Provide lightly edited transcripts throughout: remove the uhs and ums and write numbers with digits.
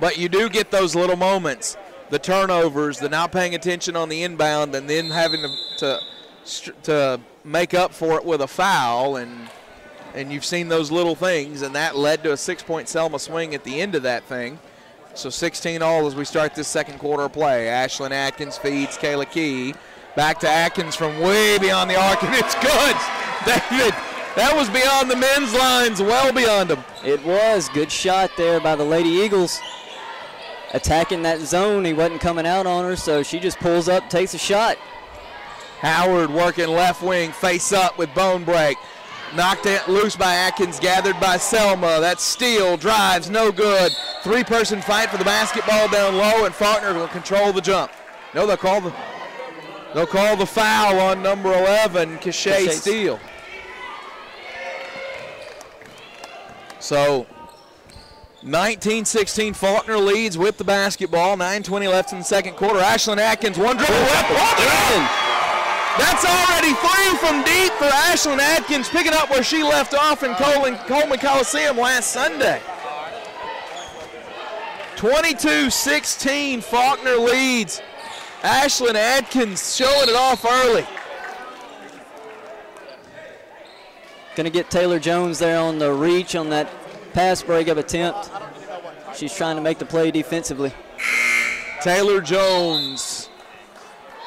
But you do get those little moments, the turnovers, the not paying attention on the inbound, and then having to make up for it with a foul, and you've seen those little things, and that led to a 6-point Selma swing at the end of that thing. So 16 all as we start this second quarter of play. Ashlyn Atkins feeds Kayla Key. Back to Atkins from way beyond the arc, and it's good. David, that was beyond the men's lines, well beyond them. It was. Good shot there by the Lady Eagles. Attacking that zone, he wasn't coming out on her, so she just pulls up, takes a shot. Howard working left wing, face up with bone break. Knocked it loose by Atkins, gathered by Selma. That steal, drives, no good. Three-person fight for the basketball down low, and Faulkner will control the jump. No, they'll call the foul on number 11, Cachet Steele. So 19-16, Faulkner leads with the basketball. 9:20 left in the second quarter. Ashlyn Atkins, one dribble left. That's already 3 from deep for Ashlyn Atkins, picking up where she left off in Coleman Coliseum last Sunday. 22-16, Faulkner leads. Ashlyn Atkins showing it off early. Gonna get Taylor Jones there on the reach on that pass breakup attempt. She's trying to make the play defensively. Taylor Jones,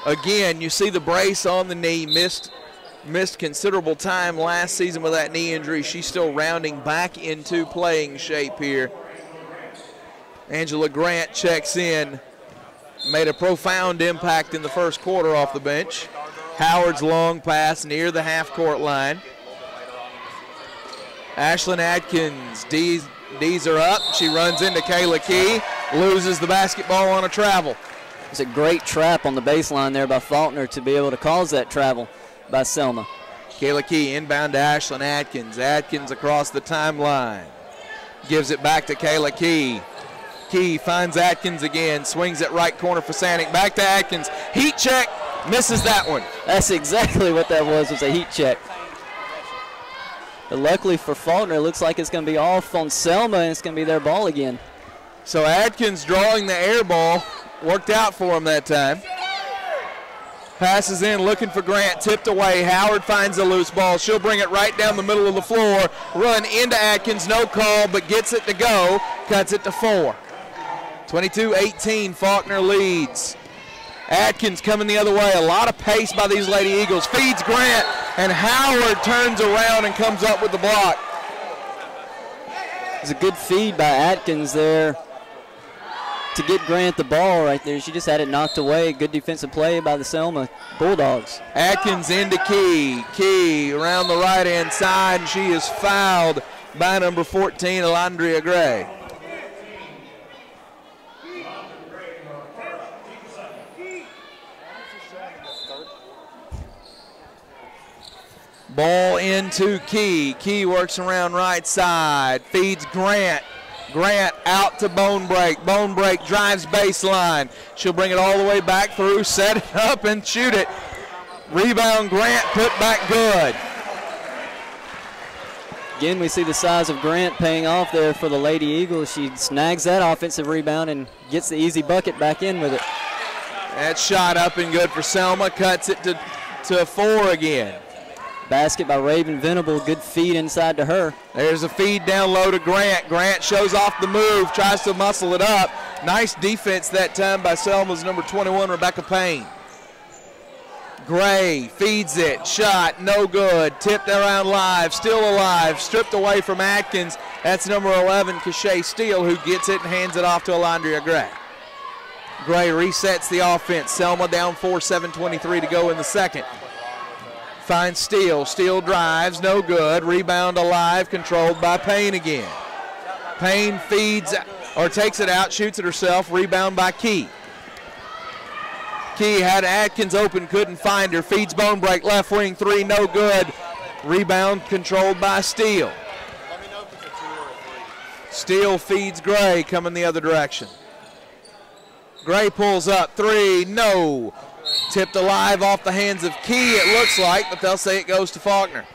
again, you see the brace on the knee, missed considerable time last season with that knee injury. She's still rounding back into playing shape here. Angela Grant checks in, made a profound impact in the first quarter off the bench. Howard's long pass near the half-court line. Ashlyn Atkins, D's are up. She runs into Kayla Key, loses the basketball on a travel. It's a great trap on the baseline there by Faulkner to be able to cause that travel by Selma. Kayla Key inbound to Ashlyn Atkins. Atkins across the timeline. Gives it back to Kayla Key. Key finds Atkins again, swings it right corner for Sanic. Back to Atkins. Heat check, misses that one. That's exactly what that was a heat check. But luckily for Faulkner, it looks like it's going to be off on Selma, and it's going to be their ball again. So Atkins drawing the air ball. Worked out for him that time. Passes in, looking for Grant, tipped away. Howard finds a loose ball. She'll bring it right down the middle of the floor. Run into Atkins, no call, but gets it to go. Cuts it to 4. 22-18, Faulkner leads. Atkins coming the other way. A lot of pace by these Lady Eagles. Feeds Grant, and Howard turns around and comes up with the block. It's a good feed by Atkins there to get Grant the ball right there. She just had it knocked away. Good defensive play by the Selma Bulldogs. Atkins into Key. Key around the right-hand side, and she is fouled by number 14, Alondria Gray. Ball into Key. Key works around right side, feeds Grant. Grant out to Bone Break. Bone Break drives baseline. She'll bring it all the way back through, set it up and shoot it. Rebound Grant, put back good. Again, we see the size of Grant paying off there for the Lady Eagles. She snags that offensive rebound and gets the easy bucket back in with it. That shot up and good for Selma. Cuts it to 4 again. Basket by Raven Venable. Good feed inside to her. There's a feed down low to Grant. Grant shows off the move, tries to muscle it up. Nice defense that time by Selma's number 21, Rebecca Payne. Gray feeds it. Shot, no good. Tipped around live, still alive. Stripped away from Atkins. That's number 11, Cachet Steele, who gets it and hands it off to Alondria Gray. Gray resets the offense. Selma down 4, 7:23 to go in the second. Finds Steele. Steele drives, no good. Rebound alive, controlled by Payne again. Payne feeds or takes it out, shoots it herself. Rebound by Key. Key had Atkins open, couldn't find her. Feeds Bone Break, left wing 3, no good. Rebound controlled by Steele. Steele feeds Gray, coming the other direction. Gray pulls up, 3, no. Tipped alive off the hands of Key, it looks like, but they'll say it goes to Faulkner.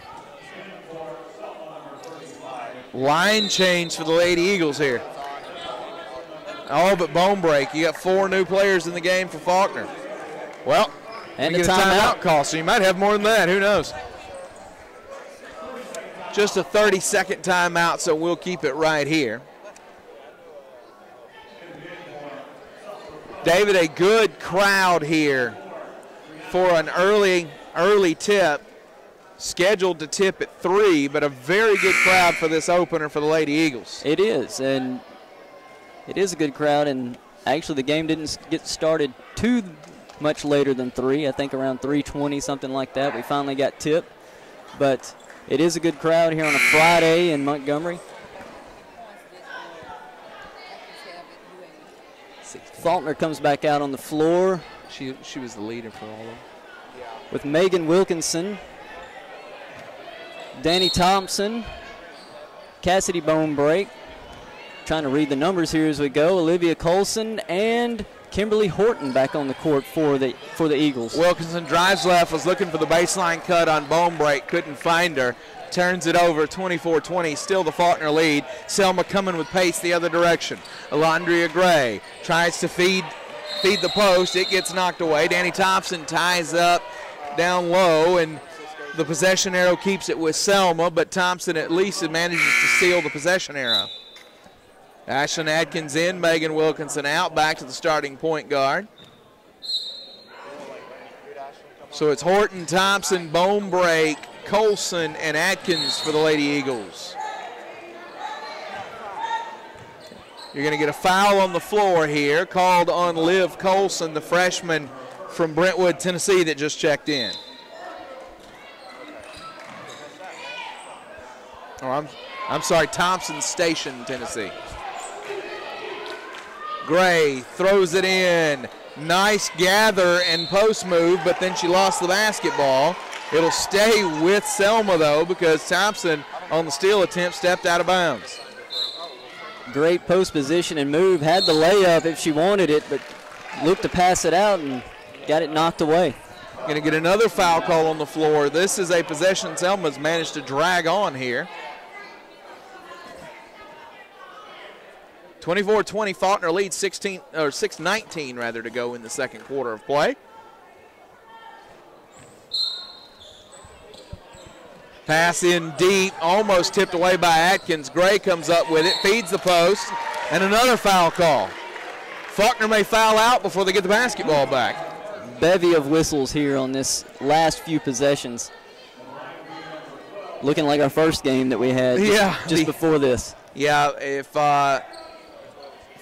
Line change for the Lady Eagles here. All but bone break. You got 4 new players in the game for Faulkner. Well, and we a get a timeout call, so you might have more than that. Who knows? Just a 30-second timeout, so we'll keep it right here. David, a good crowd here for an early tip. Scheduled to tip at 3, but a very good crowd for this opener for the Lady Eagles. It is, and it is a good crowd, and actually the game didn't get started too much later than 3. I think around 3:20, something like that. We finally got tipped, but it is a good crowd here on a Friday in Montgomery. Faulkner comes back out on the floor. She was the leader for all of them. With Megan Wilkinson, Danny Thompson, Cassidy Bonebreak. Trying to read the numbers here as we go. Olivia Colson and Kimberly Horton back on the court for the Eagles. Wilkinson drives left, was looking for the baseline cut on Bonebreak, couldn't find her. Turns it over, 24-20, still the Faulkner lead. Selma coming with pace the other direction. Alondria Gray tries to feed the post. It gets knocked away. Danny Thompson ties up down low, and the possession arrow keeps it with Selma, but Thompson at least manages to seal the possession arrow. Ashlyn Adkins in, Megan Wilkinson out, back to the starting point guard. So it's Horton, Thompson, Bonebreak, Colson, and Adkins for the Lady Eagles. You're going to get a foul on the floor here, called on Liv Colson, the freshman from Brentwood, Tennessee, that just checked in. Oh, I'm sorry, Thompson Station, Tennessee. Gray throws it in. Nice gather and post move, but then she lost the basketball. It'll stay with Selma, though, because Thompson on the steal attempt stepped out of bounds. Great post position and move. Had the layup if she wanted it, but looked to pass it out and got it knocked away. Going to get another foul call on the floor. This is a possession Selma's managed to drag on here. 24-20, Faulkner leads 6:19 rather to go in the second quarter of play. Pass in deep, almost tipped away by Atkins. Gray comes up with it, feeds the post, and another foul call. Faulkner may foul out before they get the basketball back. Bevy of whistles here on this last few possessions. Looking like our first game that we had just before this. Yeah, if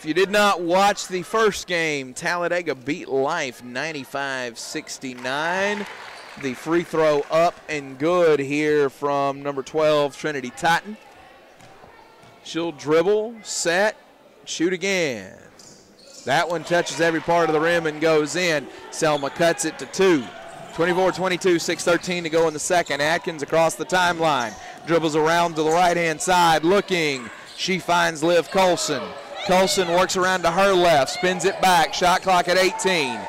you did not watch the first game, Talladega beat Life 95-69. The free throw up and good here from number 12, Trinity Totten. She'll dribble, set, shoot again. That one touches every part of the rim and goes in. Selma cuts it to 2. 24-22, 6:13 to go in the second. Atkins across the timeline. Dribbles around to the right-hand side, looking. She finds Liv Colson. Colson works around to her left, spins it back. Shot clock at 18.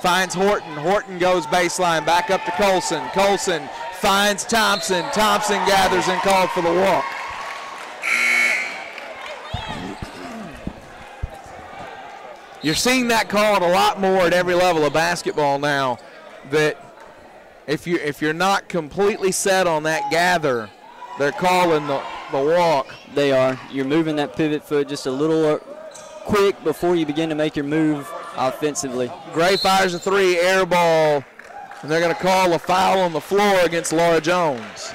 Finds Horton. Horton goes baseline, back up to Colson. Colson finds Thompson. Thompson gathers and called for the walk. You're seeing that called a lot more at every level of basketball now, that if you're not completely set on that gather, they're calling the walk. They are. You're moving that pivot foot just a little quick before you begin to make your move offensively. Gray fires a 3, air ball, and they're going to call a foul on the floor against Laura Jones.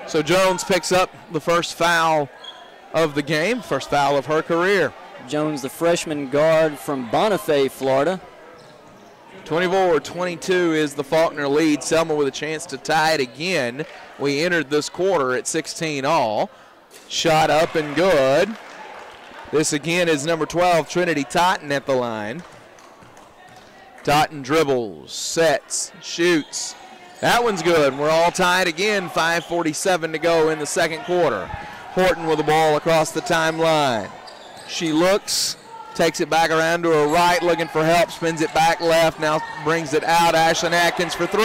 So Jones picks up the first foul of the game, first foul of her career. Jones, the freshman guard from Bonifay, Florida. 24-22 is the Faulkner lead. Selma with a chance to tie it again. We entered this quarter at 16 all. Shot up and good. This again is number 12, Trinity Totten at the line. Totten dribbles, sets, shoots. That one's good. We're all tied again. 5:47 to go in the second quarter. Horton with the ball across the timeline. She looks, takes it back around to her right, looking for help, spins it back left, now brings it out. Ashlyn Atkins for 3.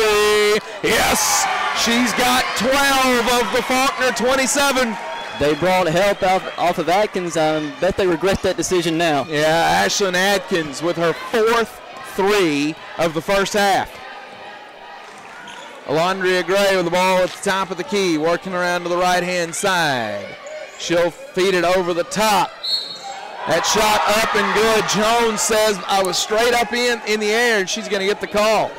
Yes! She's got 12 of the Faulkner 27. They brought help off of Atkins. I bet they regret that decision now. Yeah, Ashlyn Atkins with her 4th 3 of the first half. Alondria Gray with the ball at the top of the key, working around to the right-hand side. She'll feed it over the top. That shot up and good. Jones says, I was straight up in the air, and she's going to get the call.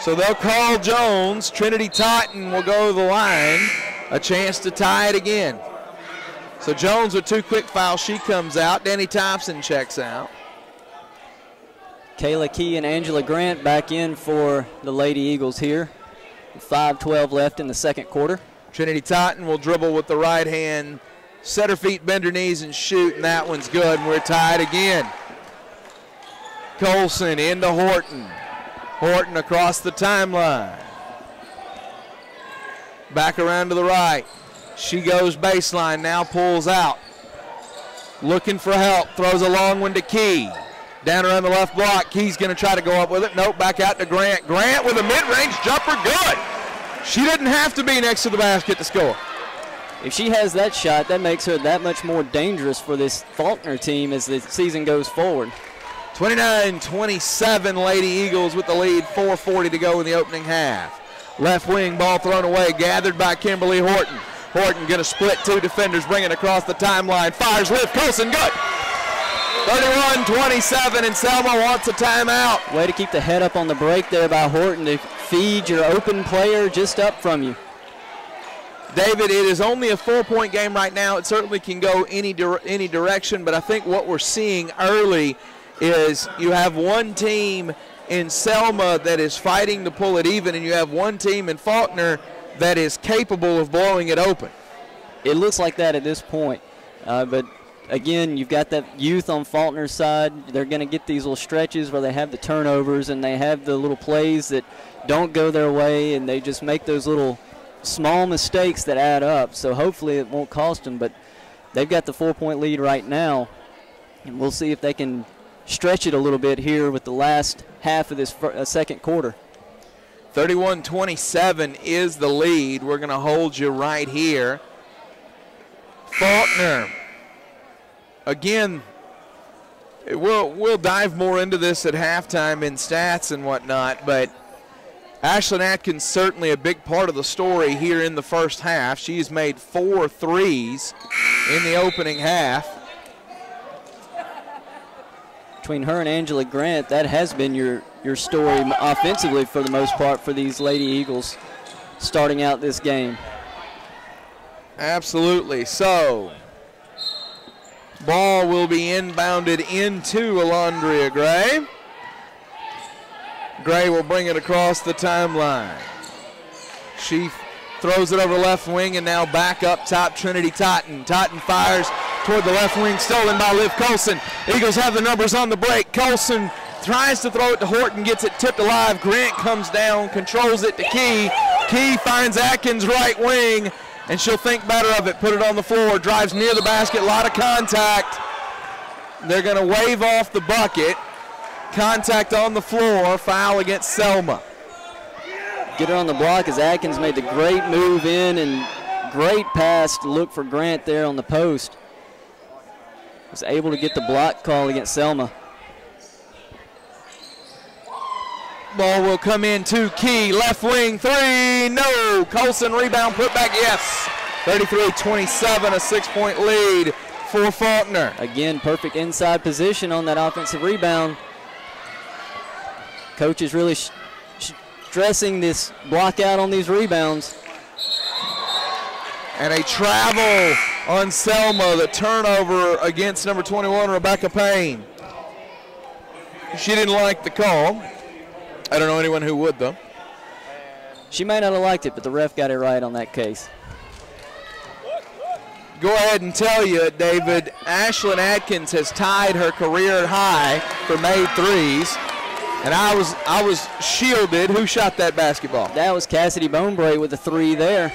So they'll call Jones. Trinity Totten will go to the line. A chance to tie it again. So Jones with 2 quick fouls. She comes out. Danny Thompson checks out. Kayla Key and Angela Grant back in for the Lady Eagles here. 5:12 left in the second quarter. Trinity Totten will dribble with the right hand. Set her feet, bend her knees, and shoot, and that one's good, and we're tied again. Colson into Horton. Horton across the timeline. Back around to the right. She goes baseline, now pulls out. Looking for help, throws a long one to Key. Down around the left block, Key's going to try to go up with it. Nope, back out to Grant. Grant with a mid-range jumper, good. She didn't have to be next to the basket to score. If she has that shot, that makes her that much more dangerous for this Faulkner team as the season goes forward. 29-27, Lady Eagles with the lead, 4:40 to go in the opening half. Left wing, ball thrown away, gathered by Kimberly Horton. Horton going to split 2 defenders, bring it across the timeline, fires lift, Colson, good. 31-27, and Selma wants a timeout. Way to keep the head up on the break there by Horton to feed your open player just up from you. David, it is only a 4-point game right now. It certainly can go any direction, but I think what we're seeing early is you have one team in Selma that is fighting to pull it even, and you have one team in Faulkner that is capable of blowing it open. It looks like that at this point, but again, you've got that youth on Faulkner's side. They're going to get these little stretches where they have the turnovers and they have the little plays that don't go their way, and they just make those little small mistakes that add up. So hopefully it won't cost them, but they've got the 4-point lead right now, and we'll see if they can stretch it a little bit here with the last half of this second quarter. 31-27 is the lead. We're going to hold you right here. Faulkner, again, we'll dive more into this at halftime in stats and whatnot, but Ashlyn Atkins certainly a big part of the story here in the first half. She's made 4 threes in the opening half. Between her and Angela Grant, that has been your story offensively for the most part for these Lady Eagles starting out this game. Absolutely. So, ball will be inbounded into Alondria Gray. Gray will bring it across the timeline. She throws it over left wing, and now back up top, Trinity Totten. Totten fires toward the left wing, stolen by Liv Colson. Eagles have the numbers on the break. Colson tries to throw it to Horton, gets it tipped alive. Grant comes down, controls it to Key. Key finds Atkins right wing, and she'll think better of it, put it on the floor, drives near the basket, a lot of contact. They're going to wave off the bucket. Contact on the floor, foul against Selma. Get her on the block as Atkins made the great move in and great pass to look for Grant there on the post. Was able to get the block call against Selma. Ball will come in to Key, left wing, 3, no. Colson rebound, put back, yes. 33-27, a 6-point lead for Faulkner. Again, perfect inside position on that offensive rebound. Coach is really stressing this block out on these rebounds. And a travel on Selma, the turnover against number 21, Rebecca Payne. She didn't like the call. I don't know anyone who would, though. She may not have liked it, but the ref got it right on that case. Go ahead and tell you, David, Ashlyn Atkins has tied her career high for made threes. And I was shielded. Who shot that basketball? That was Cassidy Bonebray with a 3 there.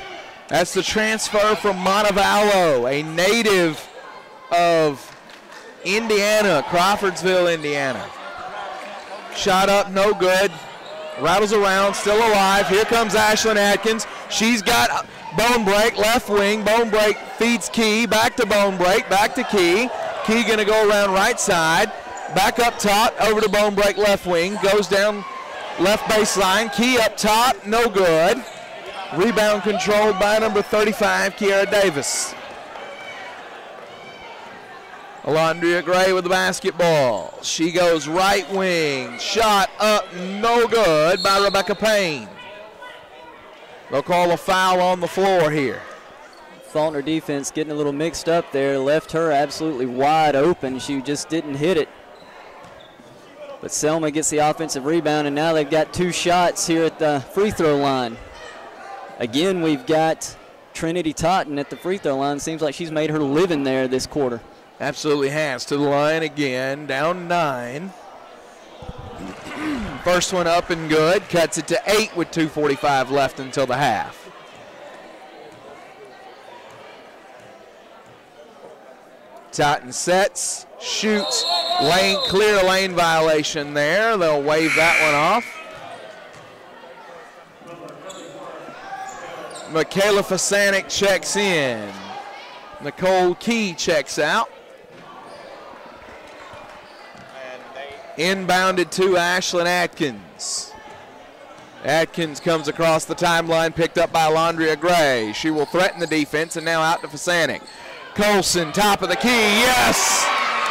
That's the transfer from Montevallo, a native of Indiana, Crawfordsville, Indiana. Shot up, no good. Rattles around, still alive. Here comes Ashlyn Atkins. She's got Bone break, left wing. Bone break feeds Key. Back to bone break. Back to Key. Key going to go around right side. Back up top. Over to bone break, left wing. Goes down left baseline. Key up top. No good. Rebound controlled by number 35, Kiara Davis. Alondria Gray with the basketball. She goes right wing. Shot up, no good by Rebecca Payne. They'll call a foul on the floor here. Faulkner defense getting a little mixed up there. Left her absolutely wide open. She just didn't hit it. But Selma gets the offensive rebound, and now they've got 2 shots here at the free throw line. Again, we've got Trinity Totten at the free throw line. Seems like she's made her living there this quarter. Absolutely has. To the line again, down 9. First one up and good. Cuts it to 8 with 2:45 left until the half. Totten sets, shoots, clear lane violation there. They'll wave that one off. Michaela Fasanic checks in. Nicole Key checks out. Inbounded to Ashlyn Atkins. Atkins comes across the timeline, picked up by Alondria Gray. She will threaten the defense, and now out to Fasanic. Colson, top of the key, yes!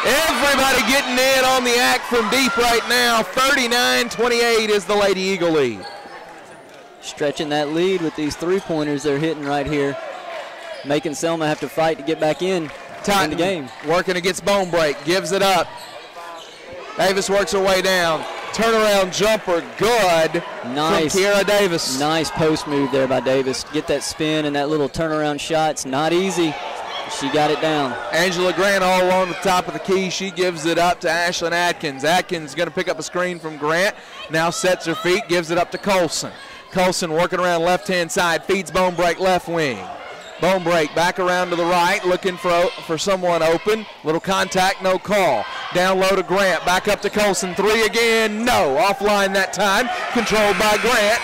Everybody getting in on the act from deep right now. 39-28 is the Lady Eagle lead. Stretching that lead with these 3-pointers they're hitting right here, making Selma have to fight to get back in the game. Working against bone break, gives it up. Davis works her way down. Turnaround jumper, good. Nice. From Kiara Davis. Nice post move there by Davis. Get that spin and that little turnaround shot. It's not easy. She got it down. Angela Grant all along the top of the key. She gives it up to Ashlyn Atkins. Atkins going to pick up a screen from Grant. Now sets her feet, gives it up to Colson. Colson working around left-hand side, feeds Bone Break left wing. Bone Break back around to the right, looking for someone open. Little contact, no call. Down low to Grant, back up to Colson. 3 again, no. Offline that time, controlled by Grant.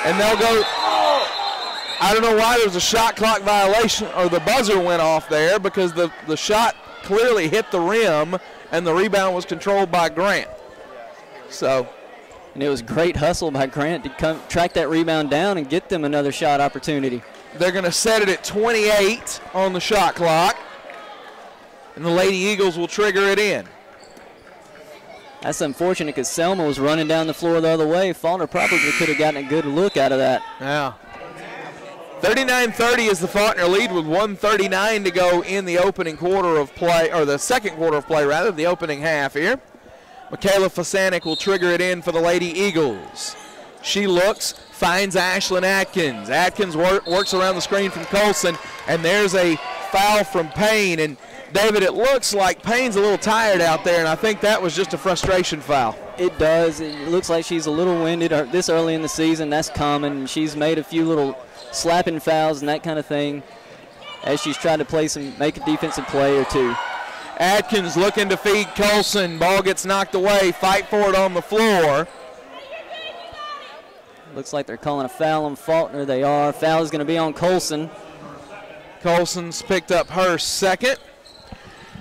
And they'll go, I don't know why there's a shot clock violation, or the buzzer went off there, because the shot clearly hit the rim, and the rebound was controlled by Grant. So. And it was great hustle by Grant to track that rebound down and get them another shot opportunity. They're going to set it at 28 on the shot clock, and the Lady Eagles will trigger it in. That's unfortunate because Selma was running down the floor the other way. Faulkner probably could have gotten a good look out of that. Yeah. 39-30 is the Faulkner lead with 1:39 to go in the opening quarter of play, or the second quarter of play rather, the opening half here. Michaela Fasanic will trigger it in for the Lady Eagles. She looks, finds Ashlyn Atkins. Atkins works around the screen from Colson, and there's a foul from Payne. And David, it looks like Payne's a little tired out there, and I think that was just a frustration foul. It does. It looks like she's a little winded this early in the season. That's common. She's made a few little slapping fouls and that kind of thing as she's trying to make a defensive play or two. Atkins looking to feed Colson. Ball gets knocked away. Fight for it on the floor. Looks like they're calling a foul on Faulkner. They are. Foul is going to be on Colson. Colson's picked up her second.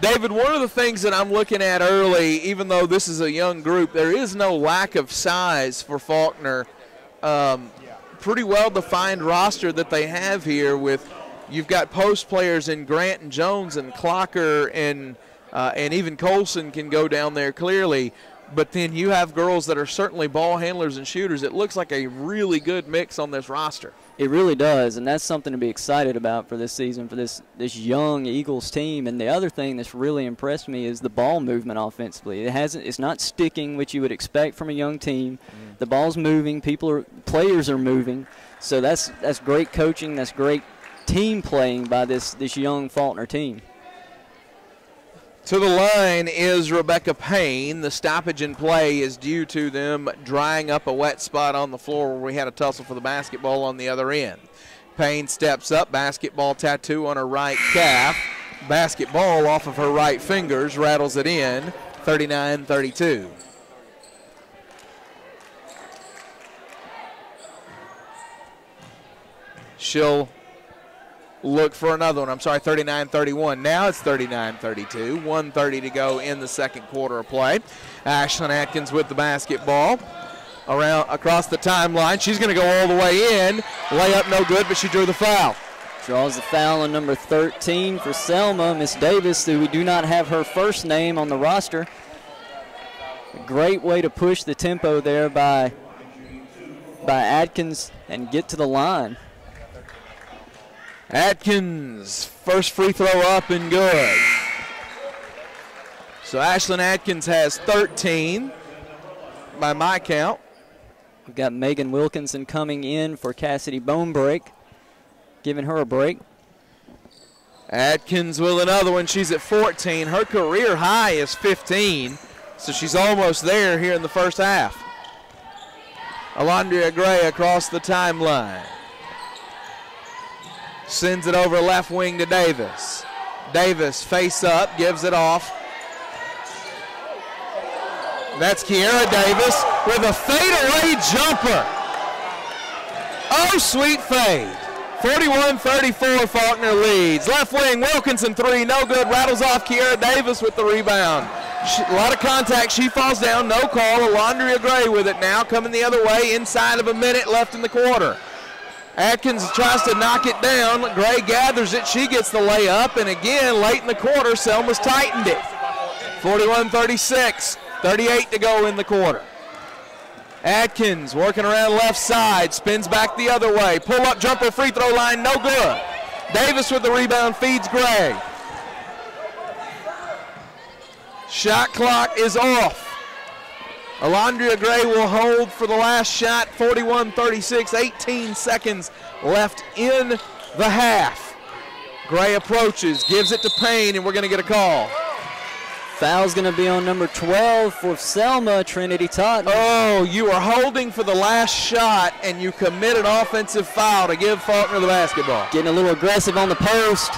David, one of the things that I'm looking at early, even though this is a young group, there is no lack of size for Faulkner. Pretty well-defined roster that they have here with, you've got post players in Grant and Jones and Clocker and even Colson can go down there clearly. But then you have girls that are certainly ball handlers and shooters. It looks like a really good mix on this roster. It really does, and that's something to be excited about for this season, for this young Eagles team. And the other thing that's really impressed me is the ball movement offensively. It's not sticking, which you would expect from a young team. The ball's moving, players are moving. So that's great coaching, that's great team playing by this young Faulkner team. To the line is Rebecca Payne. The stoppage in play is due to them drying up a wet spot on the floor where we had a tussle for the basketball on the other end. Payne steps up, basketball tattoo on her right calf. Basketball off of her right fingers, rattles it in, 39-32. She'll look for another one. I'm sorry, 39-31. Now it's 39-32. 1:30 to go in the second quarter of play. Ashlyn Atkins with the basketball around across the timeline. She's going to go all the way in. Layup no good, but she drew the foul. Draws the foul on number 13 for Selma, Miss Davis, who we do not have her first name on the roster. A great way to push the tempo there by Atkins and get to the line. Atkins, first free throw up and good. So Ashlyn Atkins has 13 by my count. We've got Megan Wilkinson coming in for Cassidy Bonebreak, giving her a break. Atkins with another one. She's at 14. Her career high is 15, so she's almost there here in the first half. Alondria Gray across the timeline. Sends it over left wing to Davis. Davis face up, gives it off. That's Kiera Davis with a fadeaway jumper. Oh, sweet fade. 41-34, Faulkner leads. Left wing, Wilkinson three, no good. Rattles off Kiera Davis with the rebound. A lot of contact, she falls down, no call. Alondria Gray with it now, coming the other way, inside of a minute left in the quarter. Atkins tries to knock it down. Gray gathers it. She gets the layup. And again, late in the quarter, Selma's tightened it. 41-36. 38 to go in the quarter. Atkins working around left side. Spins back the other way. Pull-up jumper, free throw line, no good. Davis with the rebound, feeds Gray. Shot clock is off. Alondria Gray will hold for the last shot, 41-36, 18 seconds left in the half. Gray approaches, gives it to Payne, and we're going to get a call. Foul's going to be on number 12 for Selma, Trinity Totten. Oh, you are holding for the last shot, and you commit an offensive foul to give Faulkner the basketball. Getting a little aggressive on the post.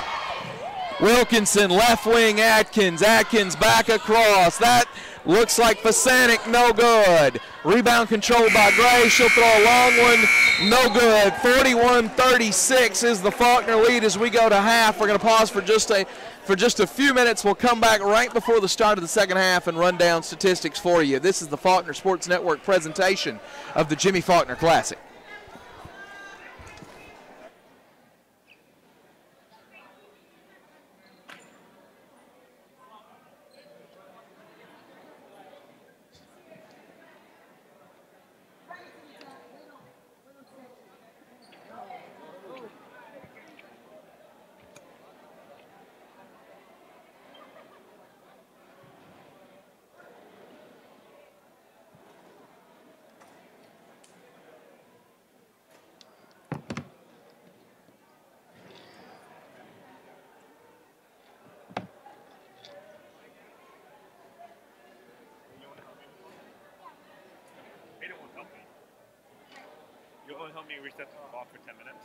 Wilkinson, left wing, Atkins. Atkins back across. That looks like Fasanic, no good. Rebound controlled by Gray. She'll throw a long one, no good. 41-36 is the Faulkner lead as we go to half. We're going to pause for just a few minutes. We'll come back right before the start of the second half and run down statistics for you. This is the Faulkner Sports Network presentation of the Jimmy Faulkner Classic. Help me reset the clock for 10 minutes.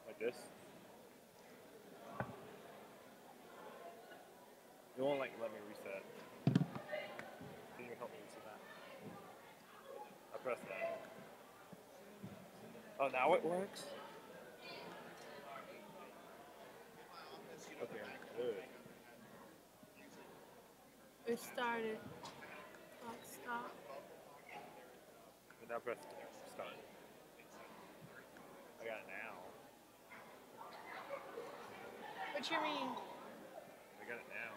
Like this. You won't like let me reset. Can you help me reset that? I pressed that. Oh, now it works? Okay, good. It started. Clock stop. Now press start. I got it now. What you mean? I got it now.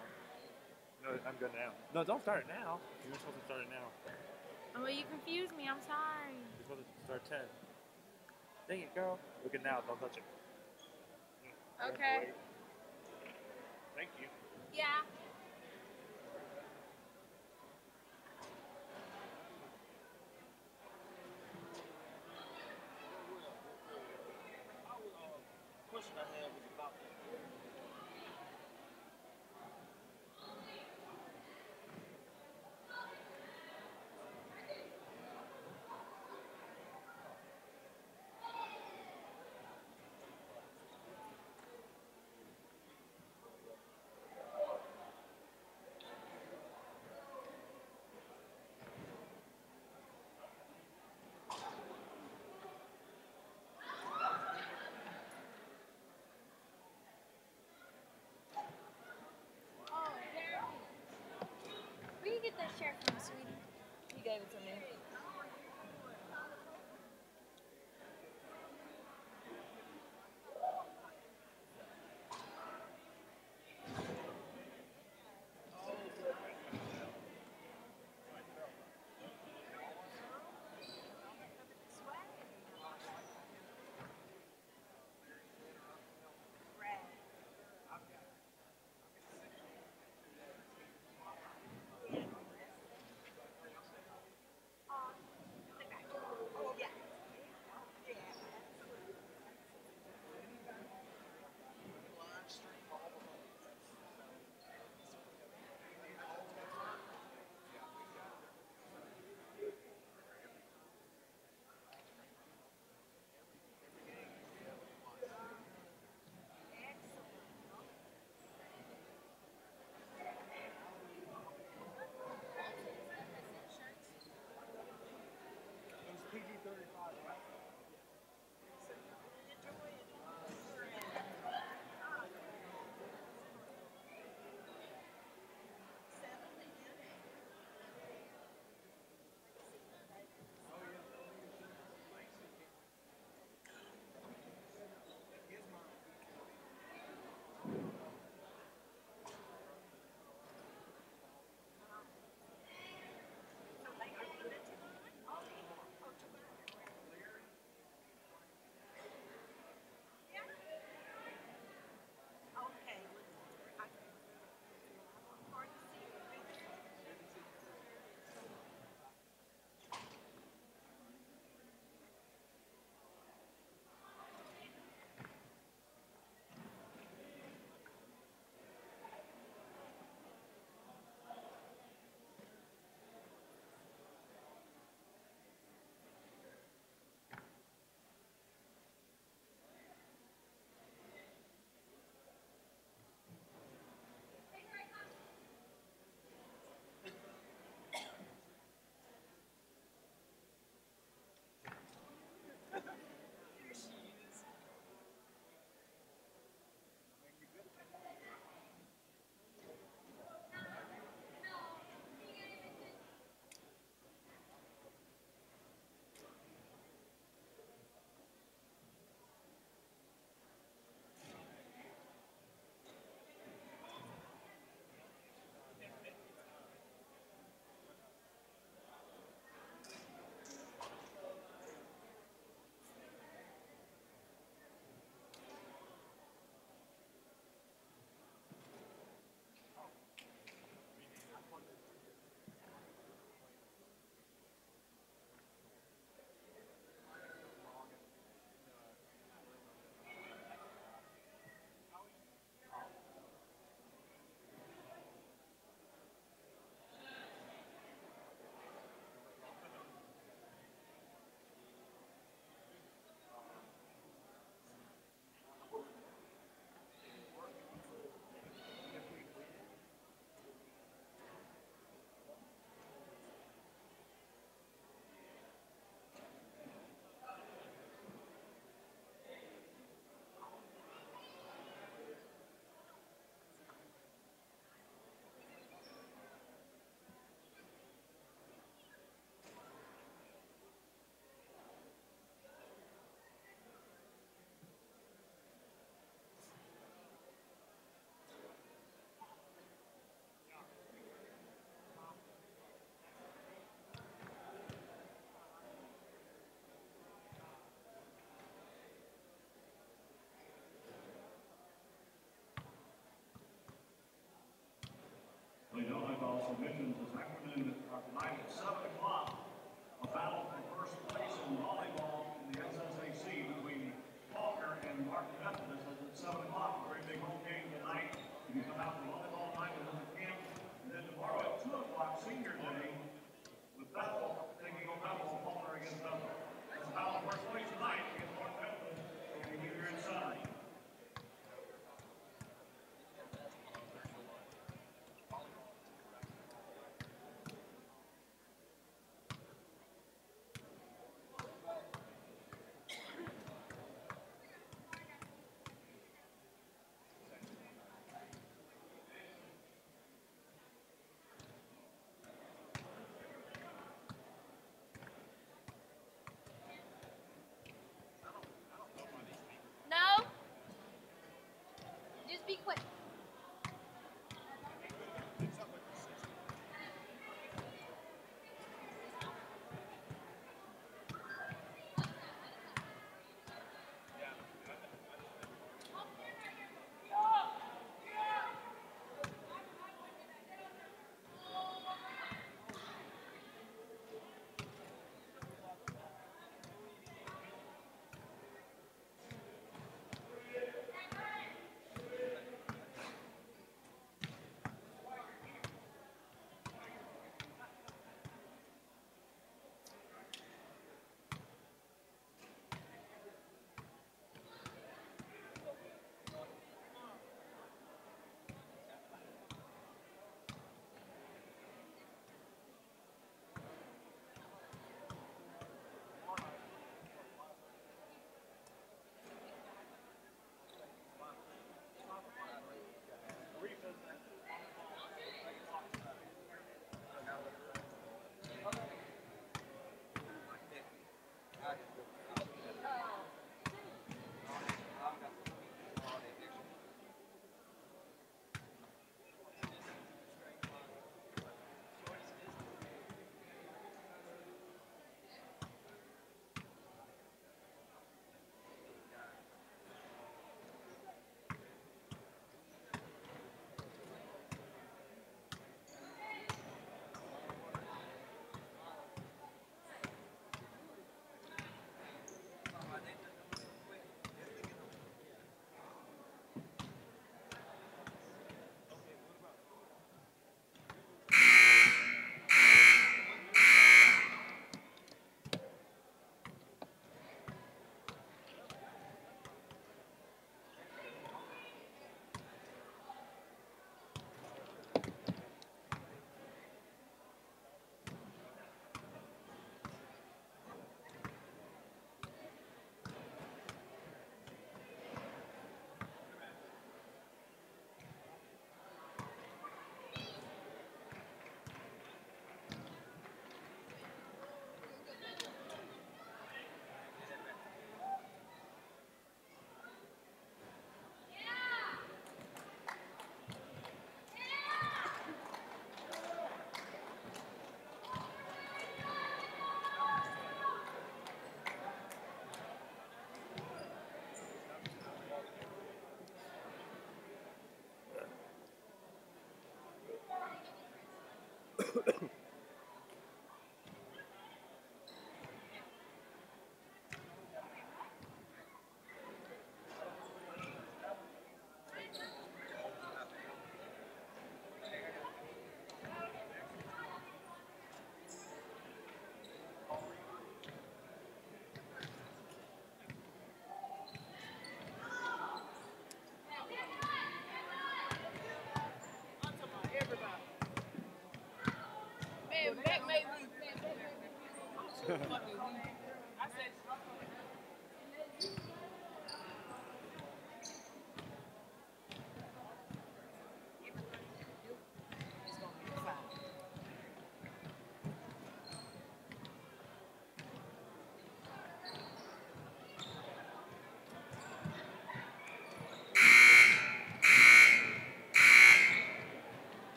No, I'm good now. No, don't start it now. You're supposed to start it now. Oh, you confused me. I'm sorry. You're supposed to start 10. Dang it, girl. Look at now. Don't touch it. Okay. Thank you. Yeah. then tonight at 7 o'clock, a battle for first place in volleyball in the SSAC between Faulkner and Martin Methodist. That's at 7 o'clock. Very big home game tonight. You come out for volleyball night with the camp. And then tomorrow at 2 o'clock, senior day, with Bethel, taking on Bethel, Faulkner against Bethel. That's a battle for first place tonight against Martin Methodist. We'll be here in Sunday.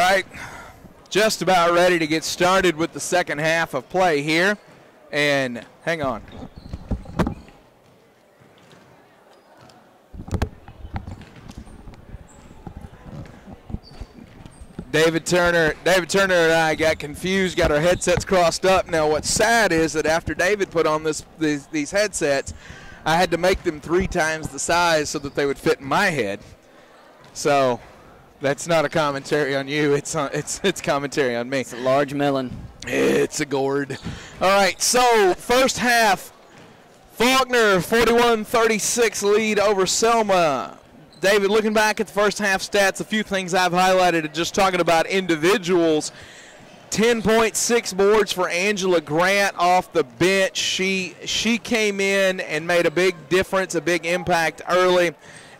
right, just about ready to get started with the second half of play here. And hang on. David Turner and I got confused, got our headsets crossed up. Now what's sad is that after David put on these headsets, I had to make them 3 times the size so that they would fit in my head. So that's not a commentary on you. It's commentary on me. It's a large melon. It's a gourd. All right, so first half, Faulkner 41-36 lead over Selma. David, looking back at the first half stats, a few things I've highlighted, just talking about individuals. 10.6 boards for Angela Grant off the bench. She came in and made a big difference, a big impact early.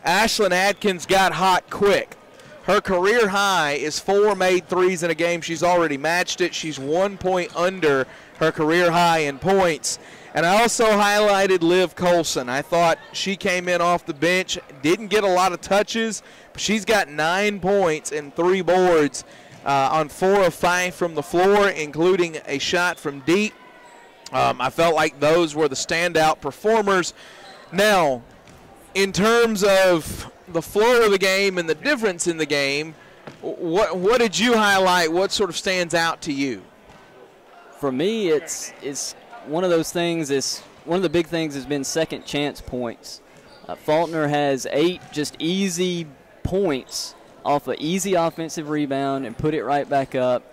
Ashlyn Atkins got hot quick. Her career high is 4 made threes in a game. She's already matched it. She's 1 point under her career high in points. And I also highlighted Liv Colson. I thought she came in off the bench, didn't get a lot of touches, but she's got 9 points and 3 boards on 4 of 5 from the floor, including a shot from deep. I felt like those were the standout performers. Now, in terms of the flow of the game and the difference in the game, what did you highlight? What sort of stands out to you? For me, it's one of those things. One of the big things has been second chance points. Faulkner has 8 just easy points off an easy offensive rebound and put it right back up.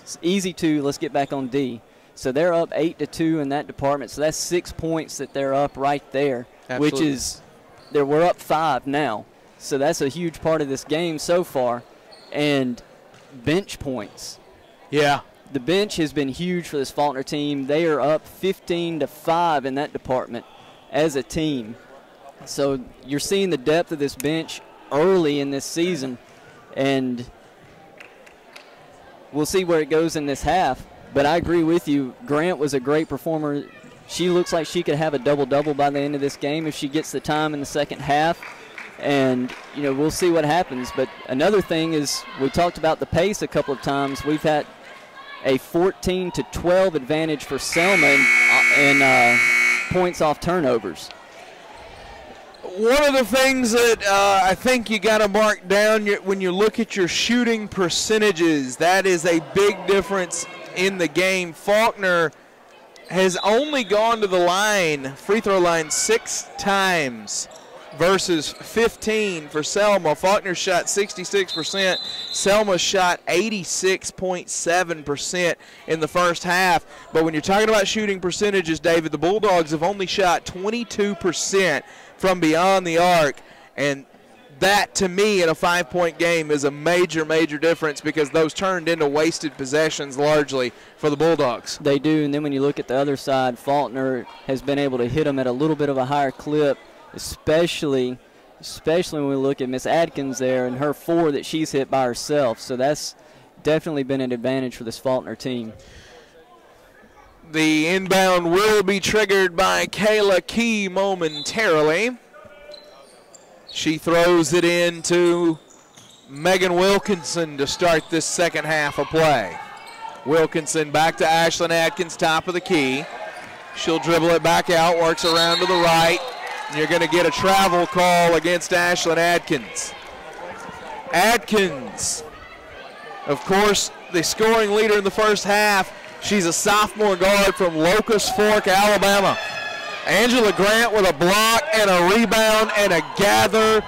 It's easy 2. Let's get back on D. So they're up 8-2 in that department. So that's 6 points that they're up right there. Absolutely. Which is we're up 5 now. So that's a huge part of this game so far. And bench points. Yeah. The bench has been huge for this Faulkner team. They are up 15-5 in that department as a team. So you're seeing the depth of this bench early in this season, and we'll see where it goes in this half. But I agree with you. Grant was a great performer. She looks like she could have a double-double by the end of this game if she gets the time in the second half. And, we'll see what happens. But another thing is we talked about the pace a couple of times. We've had a 14-12 advantage for Selma in points off turnovers. One of the things that I think you got to mark down when you look at your shooting percentages, that is a big difference in the game. Faulkner has only gone to the free throw line 6 times versus 15 for Selma. Faulkner shot 66%. Selma shot 86.7% in the first half. But when you're talking about shooting percentages, David, the Bulldogs have only shot 22% from beyond the arc. And that, to me, in a 5-point game is a major, major difference because those turned into wasted possessions largely for the Bulldogs. They do. And then when you look at the other side, Faulkner has been able to hit them at a little bit of a higher clip, especially when we look at Miss Adkins there and her 4 that she's hit by herself. So that's definitely been an advantage for this Faulkner team. The inbound will be triggered by Kayla Key momentarily. She throws it into Megan Wilkinson to start this second half of play. Wilkinson back to Ashlyn Atkins, top of the key. She'll dribble it back out, works around to the right. And you're going to get a travel call against Ashlyn Atkins. Atkins, of course, the scoring leader in the first half. She's a sophomore guard from Locust Fork, Alabama. Angela Grant with a block and a rebound and a gather.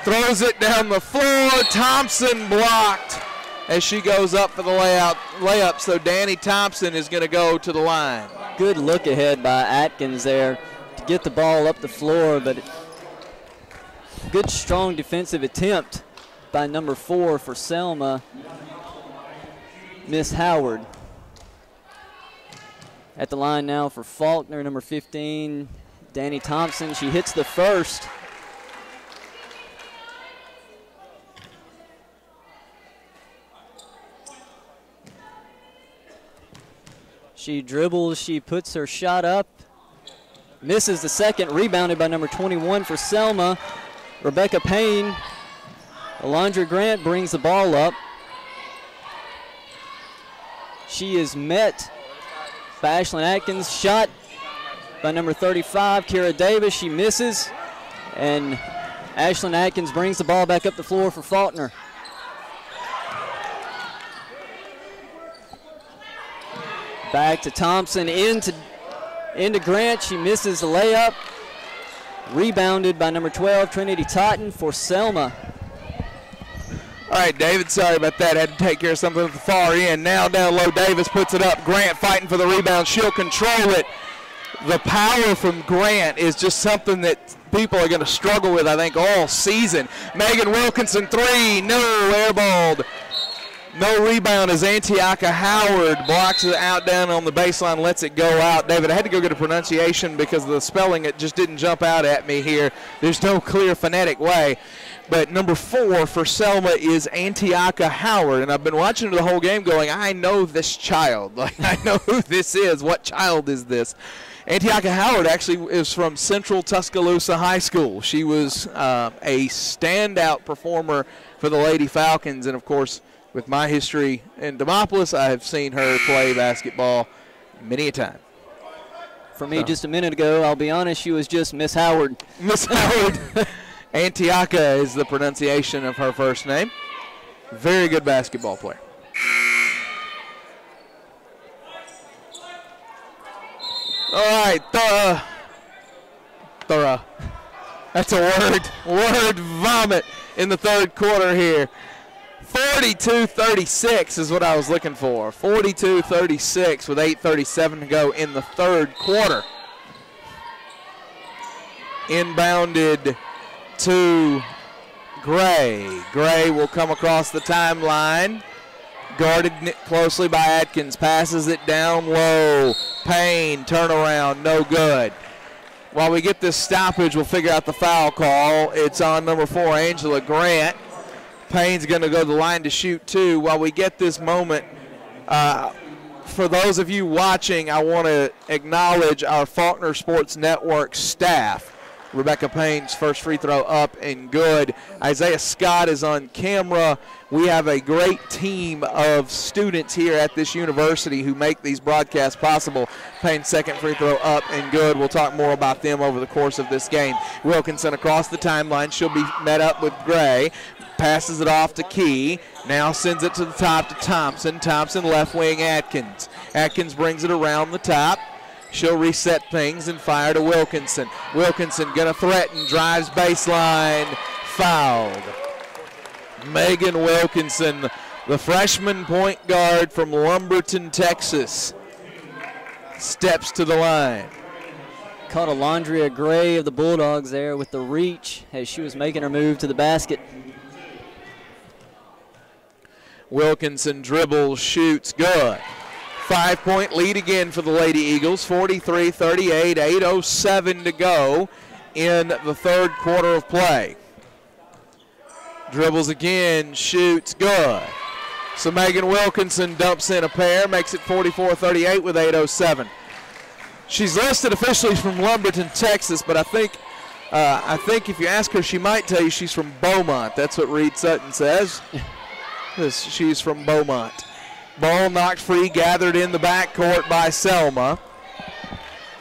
Throws it down the floor. Thompson blocked as she goes up for the layup. So Danny Thompson is going to go to the line. Good look ahead by Atkins there to get the ball up the floor, but good strong defensive attempt by number 4 for Selma, Miss Howard. At the line now for Faulkner, number 15, Danny Thompson. She hits the first. She dribbles, she puts her shot up, misses the second, rebounded by number 21 for Selma. Rebecca Payne. Alondra Grant brings the ball up. she is met by Ashlyn Atkins. Shot by number 35, Kira Davis. She misses, and Ashlyn Atkins brings the ball back up the floor for Faulkner. Back to Thompson, into Grant. She misses the layup. Rebounded by number 12, Trinity Totten for Selma. All right, David, sorry about that. Had to take care of something at the far end. Now down low, Davis puts it up. Grant fighting for the rebound. She'll control it. The power from Grant is just something that people are going to struggle with, I think, all season. Megan Wilkinson, three, no, airballed. No rebound as Antiocha Howard blocks it out down on the baseline, lets it go out. David, I had to go get a pronunciation because of the spelling. It just didn't jump out at me here. There's no clear phonetic way. But number 4 for Selma is Antiocha Howard. And I've been watching the whole game going, I know this child. Like, I know who this is. What child is this? Antiocha Howard actually is from Central Tuscaloosa High School. She was a standout performer for the Lady Falcons. And, of course, with my history in Demopolis, I have seen her play basketball many a time. For me, just a minute ago, I'll be honest, she was just Miss Howard. Miss Howard. Antiocha is the pronunciation of her first name. Very good basketball player. All right, thorough. That's a word. Word vomit in the third quarter here. 42-36 is what I was looking for. 42-36 with 8:37 to go in the third quarter. Inbounded to Gray. Gray will come across the timeline. Guarded closely by Atkins. Passes it down low. Payne, turnaround, no good. While we get this stoppage, we'll figure out the foul call. It's on number 4, Angela Grant. Payne's going to go to the line to shoot 2. While we get this moment, for those of you watching, I want to acknowledge our Faulkner Sports Network staff. Rebecca Payne's first free throw up and good. Isaiah Scott is on camera. We have a great team of students here at this university who make these broadcasts possible. Payne's second free throw up and good. We'll talk more about them over the course of this game. Wilkinson across the timeline. She'll be met up with Gray. Passes it off to Key. Now sends it to the top to Thompson. Thompson left wing Atkins. Atkins brings it around the top. She'll reset things and fire to Wilkinson. Wilkinson gonna threaten, drives baseline, fouled. Megan Wilkinson, the freshman point guard from Lumberton, Texas, steps to the line. Caught Alondria Gray of the Bulldogs there with the reach as she was making her move to the basket. Wilkinson dribbles, shoots, good. 5-point lead again for the Lady Eagles, 43-38, 8:07 to go in the third quarter of play. Dribbles again, shoots, good. So Megan Wilkinson dumps in a pair, makes it 44-38 with 8:07. She's listed officially from Lumberton, Texas, but I think if you ask her, she might tell you she's from Beaumont. That's what Reed Sutton says. She's from Beaumont. Ball knocked free, gathered in the backcourt by Selma.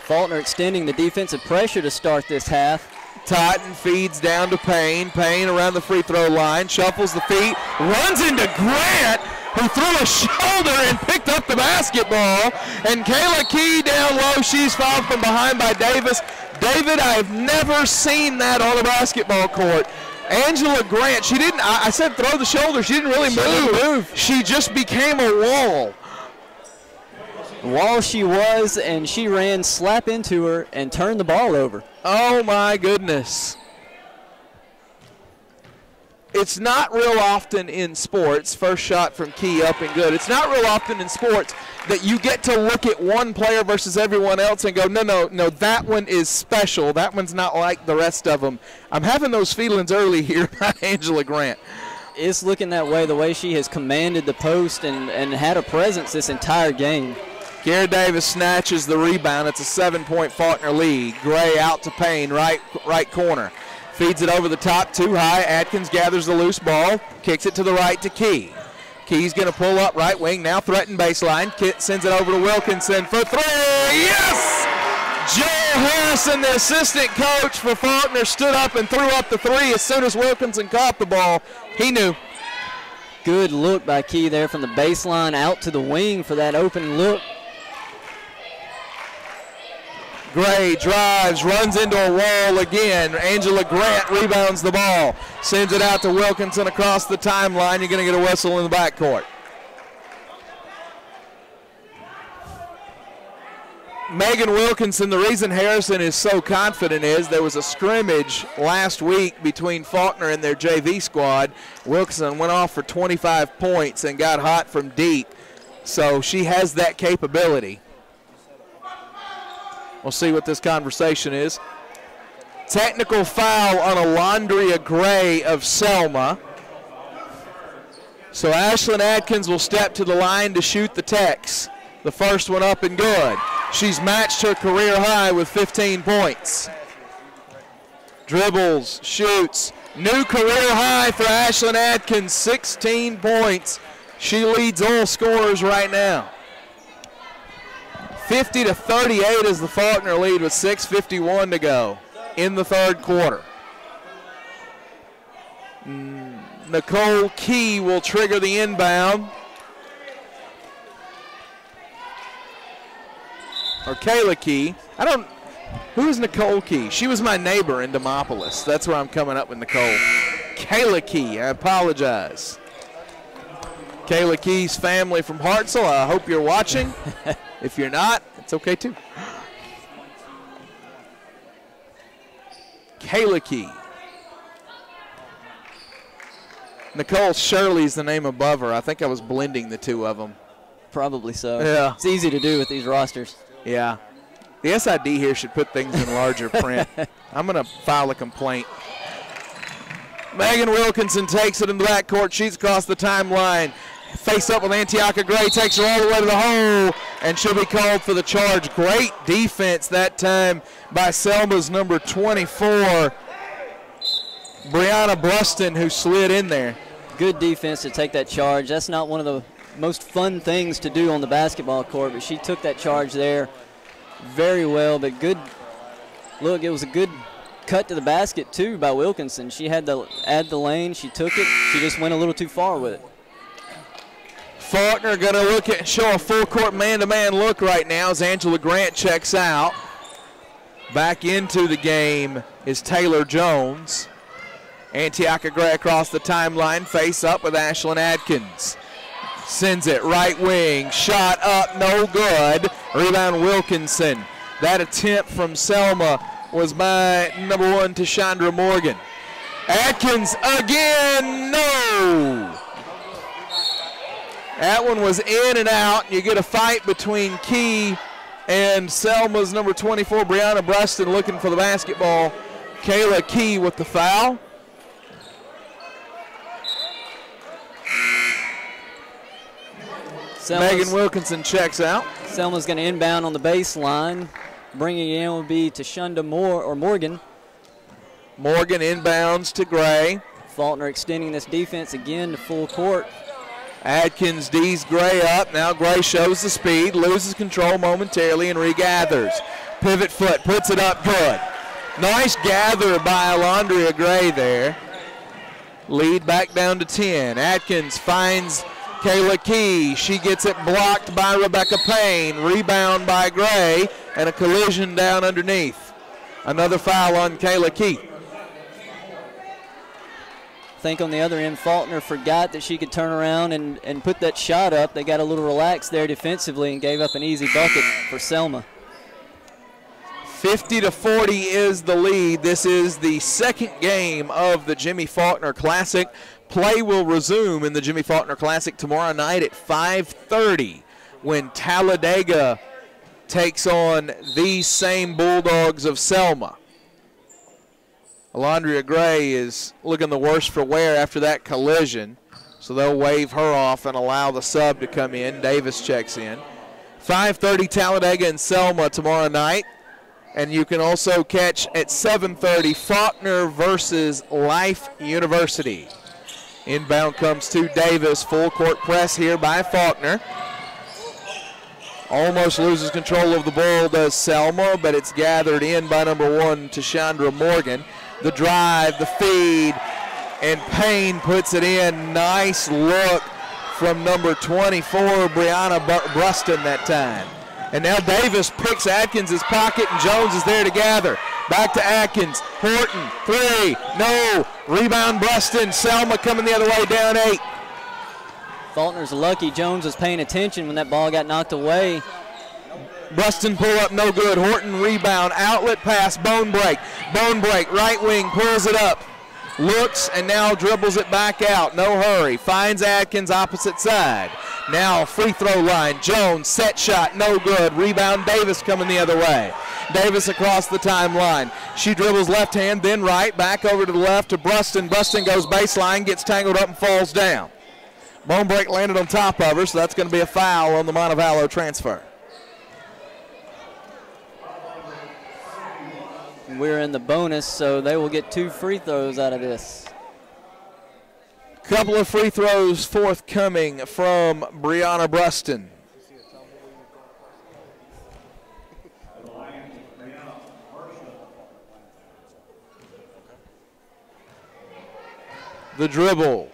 Faulkner extending the defensive pressure to start this half. Totten feeds down to Payne. Payne around the free throw line, shuffles the feet, runs into Grant, who threw a shoulder and picked up the basketball. And Kayla Key down low. She's fouled from behind by Davis. David, I've never seen that on a basketball court. Angela Grant, she didn't, I said throw the shoulder, she didn't really move. She just became a wall. Wall she was, and she ran slap into her and turned the ball over. Oh my goodness. It's not real often in sports, first shot from Key up and good. It's not real often in sports that you get to look at one player versus everyone else and go, no, that one is special. That one's not like the rest of them. I'm having those feelings early here about Angela Grant. It's looking that way, the way she has commanded the post and had a presence this entire game. Kara Davis snatches the rebound. It's a 7-point Faulkner lead. Gray out to Payne, right corner. Feeds it over the top, too high. Atkins gathers the loose ball, kicks it to the right to Key. Key's going to pull up right wing, now threatened baseline. Kit sends it over to Wilkinson for three. Yes! Joe Harrison, the assistant coach for Faulkner, stood up and threw up the three as soon as Wilkinson caught the ball. He knew. Good look by Key there from the baseline out to the wing for that open look. Gray drives, runs into a wall again. Angela Grant rebounds the ball, sends it out to Wilkinson across the timeline. You're going to get a whistle in the backcourt. Megan Wilkinson, the reason Harrison is so confident is there was a scrimmage last week between Faulkner and their JV squad. Wilkinson went off for 25 points and got hot from deep, so she has that capability. We'll see what this conversation is. Technical foul on Alondria Gray of Selma. So Ashlyn Adkins will step to the line to shoot the Tex. The first one up and good. She's matched her career high with 15 points. Dribbles, shoots. New career high for Ashlyn Adkins, 16 points. She leads all scorers right now. 50-38 is the Faulkner lead with 6:51 to go in the third quarter. Nicole Key will trigger the inbound. Or Kayla Key. Who is Nicole Key? She was my neighbor in Demopolis. That's where I'm coming up with Nicole. Kayla Key, I apologize. Kayla Key's family from Hartselle, I hope you're watching. If you're not, it's okay too. Kayla Key. Nicole Shirley's the name above her. I think I was blending the two of them. Probably so. Yeah. It's easy to do with these rosters. Yeah. The SID here should put things in larger print. I'm going to file a complaint. Megan Wilkinson takes it in the backcourt. She's across the timeline. Face up with Antiocha Gray. Takes her all the way to the hole, and she'll be called for the charge. Great defense that time by Selma's number 24, Brianna Bruston, who slid in there. Good defense to take that charge. That's not one of the most fun things to do on the basketball court, but she took that charge there very well. But good look, it was a good cut to the basket too by Wilkinson. She had to add the lane. She took it. She just went a little too far with it. Faulkner going to show a full court man-to-man look right now as Angela Grant checks out. Back into the game is Taylor Jones. Antiocha Gray across the timeline, face up with Ashlyn Adkins. Sends it right wing, shot up, no good. Rebound Wilkinson. That attempt from Selma was by number 1, Tashandra Morgan. Adkins again, no! That one was in and out. You get a fight between Key and Selma's number 24, Brianna Bruston, looking for the basketball. Kayla Key with the foul. Megan Wilkinson checks out. Selma's going to inbound on the baseline. Bringing it in will be Tashunda Morgan. Morgan inbounds to Gray. Faulkner extending this defense again to full court. Adkins D's Gray up. Now Gray shows the speed, loses control momentarily and regathers. Pivot foot, puts it up good. Nice gather by Alondria Gray there. Lead back down to 10. Adkins finds Kayla Key. She gets it blocked by Rebecca Payne. Rebound by Gray and a collision down underneath. Another foul on Kayla Key. I think on the other end, Faulkner forgot that she could turn around and put that shot up. They got a little relaxed there defensively and gave up an easy bucket for Selma. 50-40 is the lead. This is the second game of the Jimmy Faulkner Classic. Play will resume in the Jimmy Faulkner Classic tomorrow night at 5:30 when Talladega takes on these same Bulldogs of Selma. Alondria Gray is looking the worse for wear after that collision, so they'll wave her off and allow the sub to come in. Davis checks in. 5:30 Talladega and Selma tomorrow night. And you can also catch at 7:30 Faulkner versus Life University. Inbound comes to Davis. Full court press here by Faulkner. Almost loses control of the ball, does Selma, but it's gathered in by number 1, Tashandra Morgan. The drive, the feed, and Payne puts it in. Nice look from number 24, Brianna Bruston that time. And now Davis picks Atkins' pocket, and Jones is there to gather. Back to Atkins. Horton, 3, no. Rebound Bruston. Selma coming the other way, down 8. Faulkner's lucky Jones was paying attention when that ball got knocked away. Bruston pull up, no good. Horton rebound, outlet pass, bone break. Bone break, right wing, pulls it up. Looks and now dribbles it back out. No hurry. Finds Atkins opposite side. Now free throw line. Jones, set shot, no good. Rebound Davis coming the other way. Davis across the timeline. She dribbles left hand, then right. Back over to the left to Bruston. Bruston goes baseline, gets tangled up and falls down. Bone break landed on top of her, so that's going to be a foul on the Montevallo transfer. We're in the bonus, so they will get 2 free throws out of this. Couple of free throws forthcoming from Brianna Bruston. The dribble,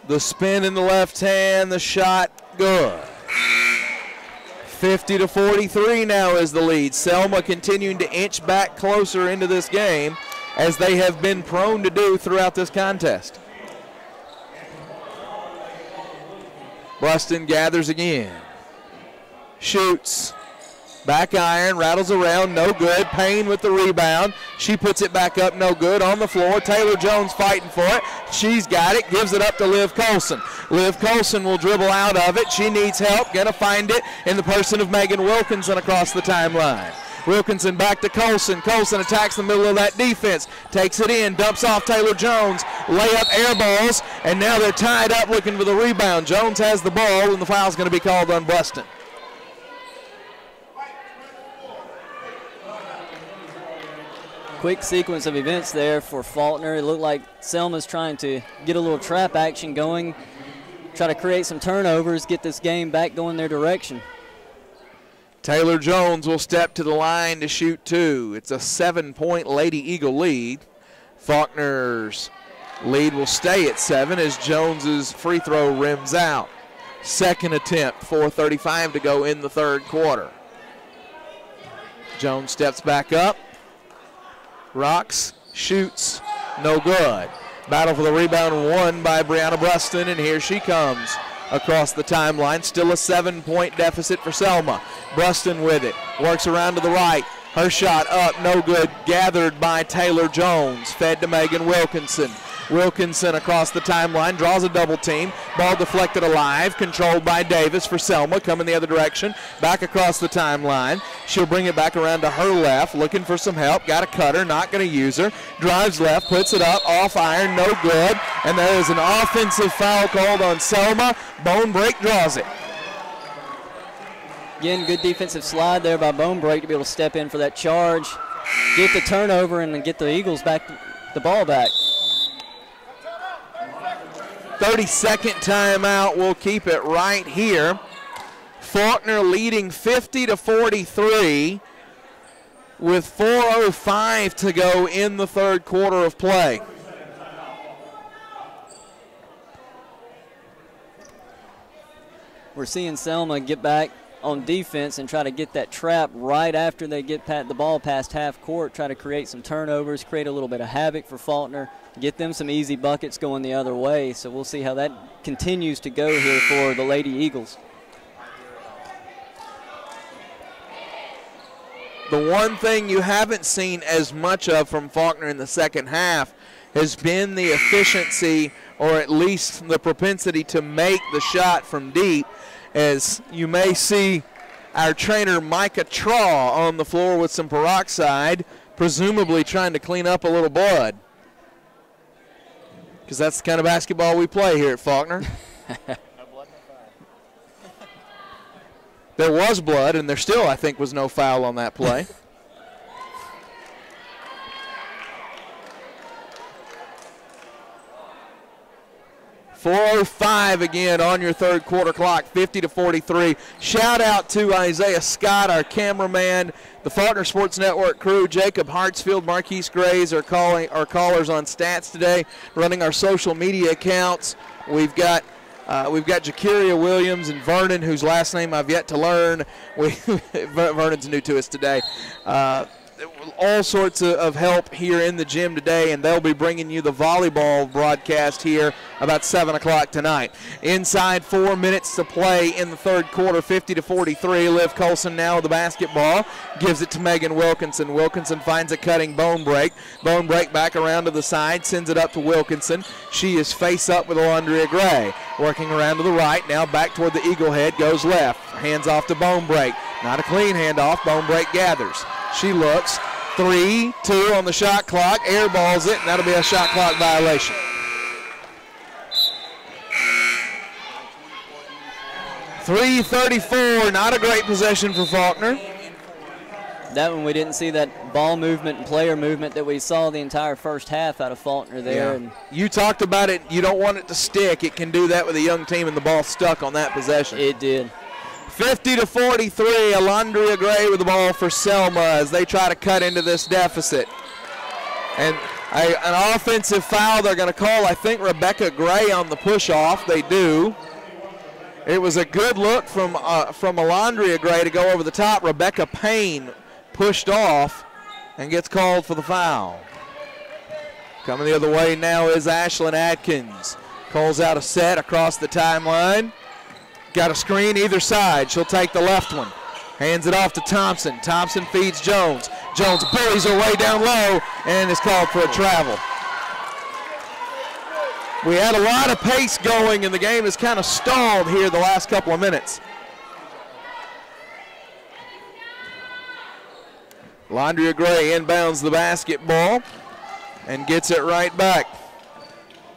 the spin in the left hand, the shot, good. 50-43 now is the lead. Selma continuing to inch back closer into this game, as they have been prone to do throughout this contest. Bruston gathers again. Shoots. Back iron, rattles around, no good. Payne with the rebound. She puts it back up, no good. On the floor, Taylor Jones fighting for it. She's got it, gives it up to Liv Colson. Liv Colson will dribble out of it. She needs help, gonna find it in the person of Megan Wilkinson across the timeline. Wilkinson back to Colson. Colson attacks the middle of that defense. Takes it in, dumps off Taylor Jones. Layup air balls, and now they're tied up looking for the rebound. Jones has the ball, and the foul's gonna be called on Bruston. Quick sequence of events there for Faulkner. It looked like Selma's trying to get a little trap action going, try to create some turnovers, get this game back going their direction. Taylor Jones will step to the line to shoot 2. It's a 7-point Lady Eagle lead. Faulkner's lead will stay at 7 as Jones's free throw rims out. Second attempt, 4:35 to go in the third quarter. Jones steps back up. Rocks, shoots, no good. Battle for the rebound won by Brianna Bruston, and here she comes across the timeline. Still a 7-point deficit for Selma. Bruston with it, works around to the right. Her shot up, no good. Gathered by Taylor Jones, fed to Megan Wilkinson. Wilkinson across the timeline, draws a double team. Ball deflected alive, controlled by Davis for Selma, coming the other direction. Back across the timeline. She'll bring it back around to her left, looking for some help. Got a cutter, not going to use her. Drives left, puts it up, off iron, no good. And there is an offensive foul called on Selma. Bone break draws it. Again, good defensive slide there by Bone Break to be able to step in for that charge, get the turnover, and then get the Eagles back the ball back. 32nd timeout. We'll keep it right here. Faulkner leading 50-43 with 4:05 to go in the third quarter of play. We're seeing Selma get back on defense and try to get that trap right after they get the ball past half court, try to create some turnovers, create a little bit of havoc for Faulkner, get them some easy buckets going the other way. So we'll see how that continues to go here for the Lady Eagles. The one thing you haven't seen as much of from Faulkner in the second half has been the efficiency, or at least the propensity to make the shot from deep, as you may see our trainer Micah Traw on the floor with some peroxide, presumably trying to clean up a little blood. Because that's the kind of basketball we play here at Faulkner. There was blood, and there still, I think, was no foul on that play. 4:05 again on your third quarter clock, 50-43. Shout out to Isaiah Scott, our cameraman, the Faulkner Sports Network crew, Jacob Hartsfield, Marquise Grays are calling our callers on stats today, running our social media accounts. We've got Jakiria Williams and Vernon, whose last name I've yet to learn. Vernon's new to us today. All sorts of help here in the gym today, and they'll be bringing you the volleyball broadcast here about 7 o'clock tonight. Inside 4 minutes to play in the third quarter, 50-43. Liv Colson now with the basketball, gives it to Megan Wilkinson. Wilkinson finds a cutting bone break. Bone break back around to the side, sends it up to Wilkinson. She is face up with Alondria Gray. Working around to the right, now back toward the eagle head, goes left. Hands off to Bone Break. Not a clean handoff, Bone Break gathers. She looks, 3-2 on the shot clock, airballs it, and that'll be a shot clock violation. .334, not a great possession for Faulkner. That one we didn't see that ball movement and player movement that we saw the entire first half out of Faulkner there. Yeah. And you talked about it, you don't want it to stick. It can do that with a young team, and the ball stuck on that possession. it did. 50-43, Alondria Gray with the ball for Selma as they try to cut into this deficit. And an offensive foul they're going to call, I think, Rebecca Gray on the push-off. They do. It was a good look from Alondria Gray to go over the top. Rebecca Payne pushed off and gets called for the foul. Coming the other way now is Ashlyn Atkins. Calls out a set across the timeline. Got a screen either side. She'll take the left one. Hands it off to Thompson. Thompson feeds Jones. Jones bullies her way down low and is called for a travel. We had a lot of pace going, and the game has kind of stalled here the last couple of minutes. Alondria Gray inbounds the basketball and gets it right back.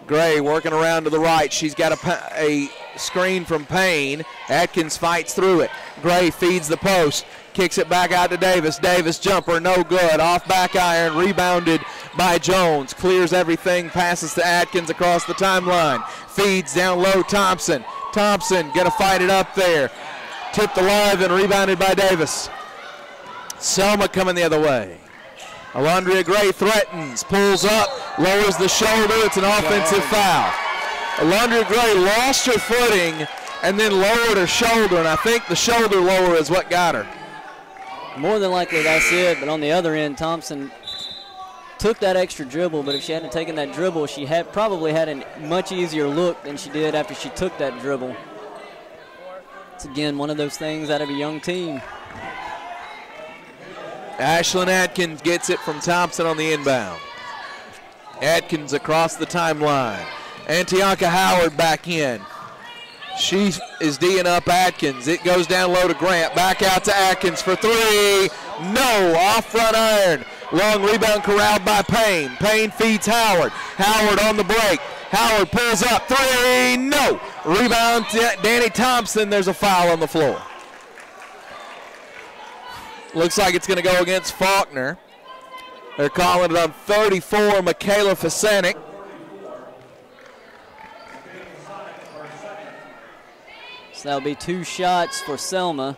Gray working around to the right. She's got a screen from Payne. Atkins fights through it. Gray feeds the post. Kicks it back out to Davis. Davis jumper, no good. Off back iron, rebounded by Jones. Clears everything, passes to Atkins across the timeline. Feeds down low, Thompson. Thompson gonna fight it up there. Tipped alive and rebounded by Davis. Selma coming the other way. Alondria Gray threatens, pulls up, lowers the shoulder. It's an offensive foul. Alondria Gray lost her footing and then lowered her shoulder, and I think the shoulder lower is what got her. More than likely that's it, but on the other end, Thompson took that extra dribble, but if she hadn't taken that dribble, she had probably had a much easier look than she did after she took that dribble. It's, again, one of those things out of a young team. Ashlyn Atkins gets it from Thompson on the inbound. Atkins across the timeline. Antiocha Howard back in. She is D'ing up Atkins. It goes down low to Grant. Back out to Atkins for three. No, off front iron. Long rebound corralled by Payne. Payne feeds Howard. Howard on the break. Howard pulls up. Three, no. Rebound to Danny Thompson. There's a foul on the floor. Looks like it's going to go against Faulkner. They're calling it on 34, Michaela Fasanik. So that'll be 2 shots for Selma.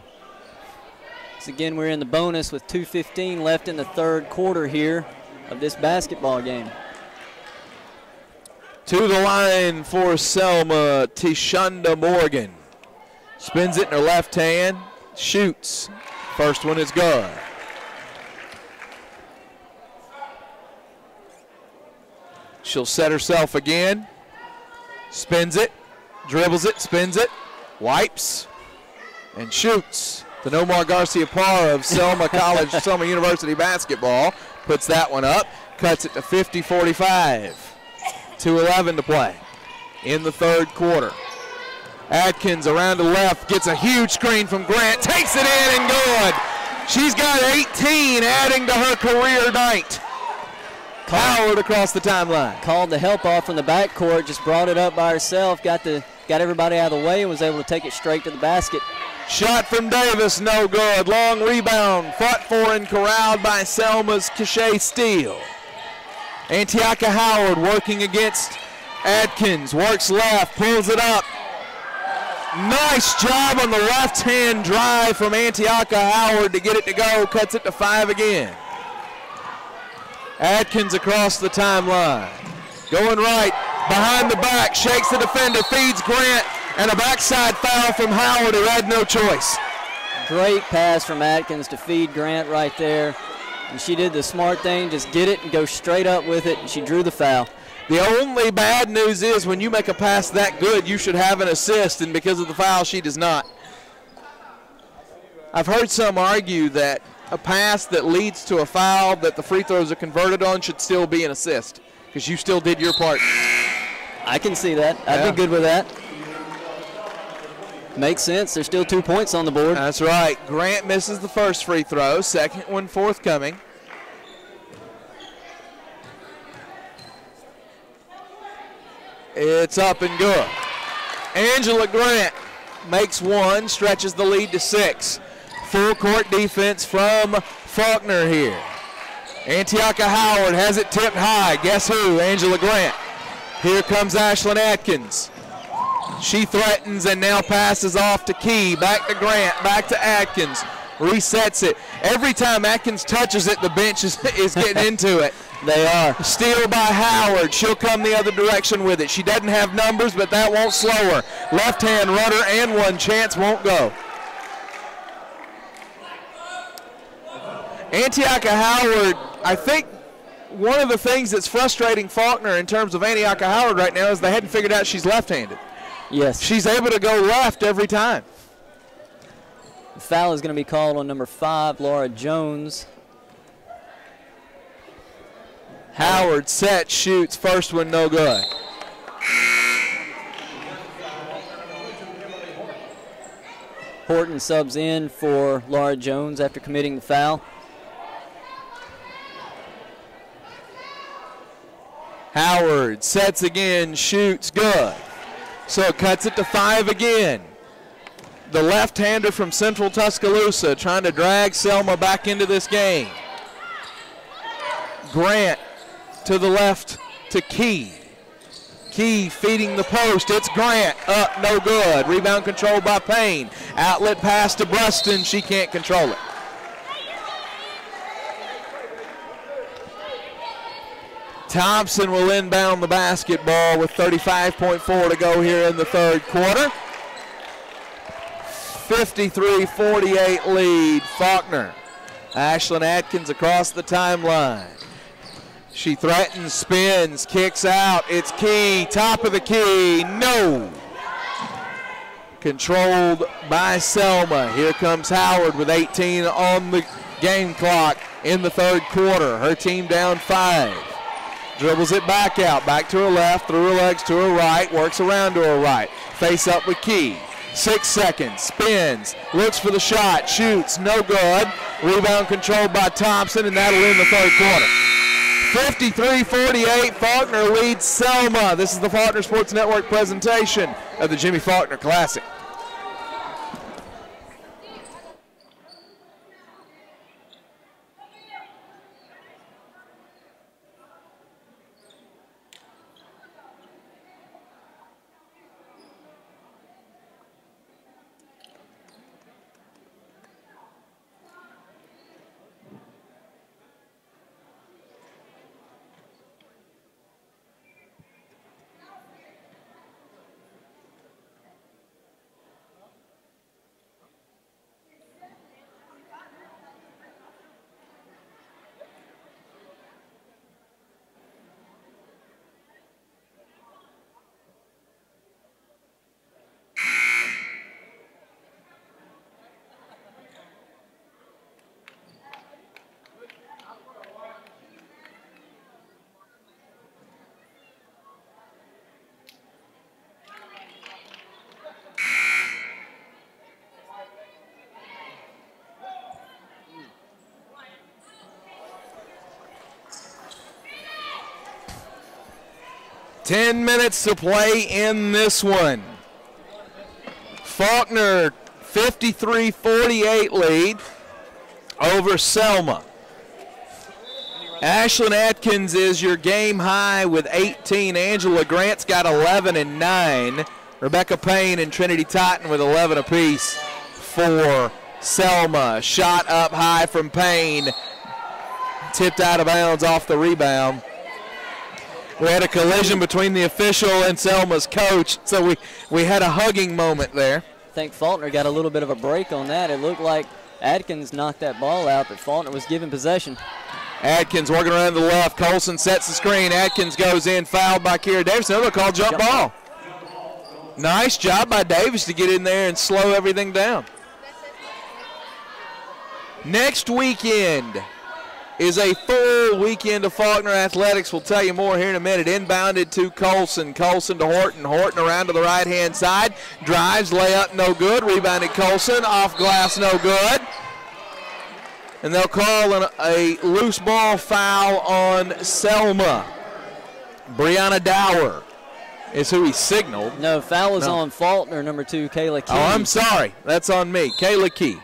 So again, we're in the bonus with 2:15 left in the third quarter here of this basketball game. To the line for Selma, Tishonda Morgan. Spins it in her left hand, shoots. First one is good. She'll set herself again. Spins it, dribbles it, spins it, wipes, and shoots. The Nomar Garcia Parr of Selma College, Selma University basketball puts that one up, cuts it to 50-45. 2:11 to play in the third quarter. Atkins around the left, gets a huge screen from Grant, takes it in and good. She's got 18, adding to her career night. Howard across the timeline. Called the help off from the backcourt, just brought it up by herself, got everybody out of the way and was able to take it straight to the basket. Shot from Davis, no good. Long rebound, fought for and corralled by Selma's Cachet Steele. Antiocha Howard working against Adkins works left, pulls it up. Nice job on the left-hand drive from Antiocha Howard to get it to go. Cuts it to 5 again. Adkins across the timeline. Going right, behind the back, shakes the defender, feeds Grant, and a backside foul from Howard, who had no choice. Great pass from Atkins to feed Grant right there. And she did the smart thing, just get it and go straight up with it, and she drew the foul. The only bad news is when you make a pass that good, you should have an assist, and because of the foul, she does not. I've heard some argue that a pass that leads to a foul that the free throws are converted on should still be an assist, because you still did your part. I can see that. I'd be good with that. Makes sense. There's still 2 points on the board. That's right. Grant misses the first free throw. Second one forthcoming. It's up and good. Angela Grant makes one, stretches the lead to 6. Full court defense from Faulkner here. Antiocha Howard has it tipped high. Guess who? Angela Grant. Here comes Ashlyn Atkins. She threatens and now passes off to Key. Back to Grant, back to Atkins. Resets it. Every time Atkins touches it, the bench is getting into it. They are. Steal by Howard. She'll come the other direction with it. She doesn't have numbers, but that won't slow her. Left-hand runner and one chance won't go. Antiocha Howard, I think one of the things that's frustrating Faulkner in terms of Antiocha Howard right now is they hadn't figured out she's left-handed. Yes. She's able to go left every time. The foul is going to be called on number 5, Laura Jones. Howard sets, shoots, first one no good. Horton subs in for Laura Jones after committing the foul. Howard sets again, shoots, good. So cuts it to 5 again. The left-hander from Central Tuscaloosa trying to drag Selma back into this game. Grant to the left to Key. Key feeding the post. It's Grant. Up, no good. Rebound controlled by Payne. Outlet pass to Bruston. She can't control it. Thompson will inbound the basketball with 35.4 to go here in the third quarter. 53-48 lead, Faulkner. Ashlyn Atkins across the timeline. She threatens, spins, kicks out. It's Key, top of the key, no. Controlled by Selma. Here comes Howard with 18 on the game clock in the third quarter. Her team down 5. Dribbles it back out, back to her left, through her legs to her right, works around to her right. Face up with Key. 6 seconds, spins, looks for the shot, shoots, no good. Rebound controlled by Thompson, and that'll end the third quarter. 53-48, Faulkner leads Selma. This is the Faulkner Sports Network presentation of the Jimmy Faulkner Classic. Ten minutes to play in this one. Faulkner 53-48 lead over Selma. Ashlyn Atkins is your game high with 18. Angela Grant's got 11 and 9. Rebecca Payne and Trinity Totten with 11 apiece for Selma. Shot up high from Payne. Tipped out of bounds off the rebound. We had a collision between the official and Selma's coach, so we had a hugging moment there. I think Faulkner got a little bit of a break on that. It looked like Atkins knocked that ball out, but Faulkner was given possession. Atkins working around the left. Colson sets the screen. Atkins goes in, fouled by Kira Davis. Another call, jump ball. Nice job by Davis to get in there and slow everything down. Next weekend is a full weekend of Faulkner athletics. We'll tell you more here in a minute. Inbounded to Colson. Colson to Horton. Horton around to the right-hand side. Drives, layup, no good. Rebounded Colson. Off glass, no good. And they'll call a loose ball foul on Selma. Brianna Dower is who he signaled. No, foul is on Faulkner, number 2, Kayla Key. Oh, I'm sorry. That's on me. Kayla Key.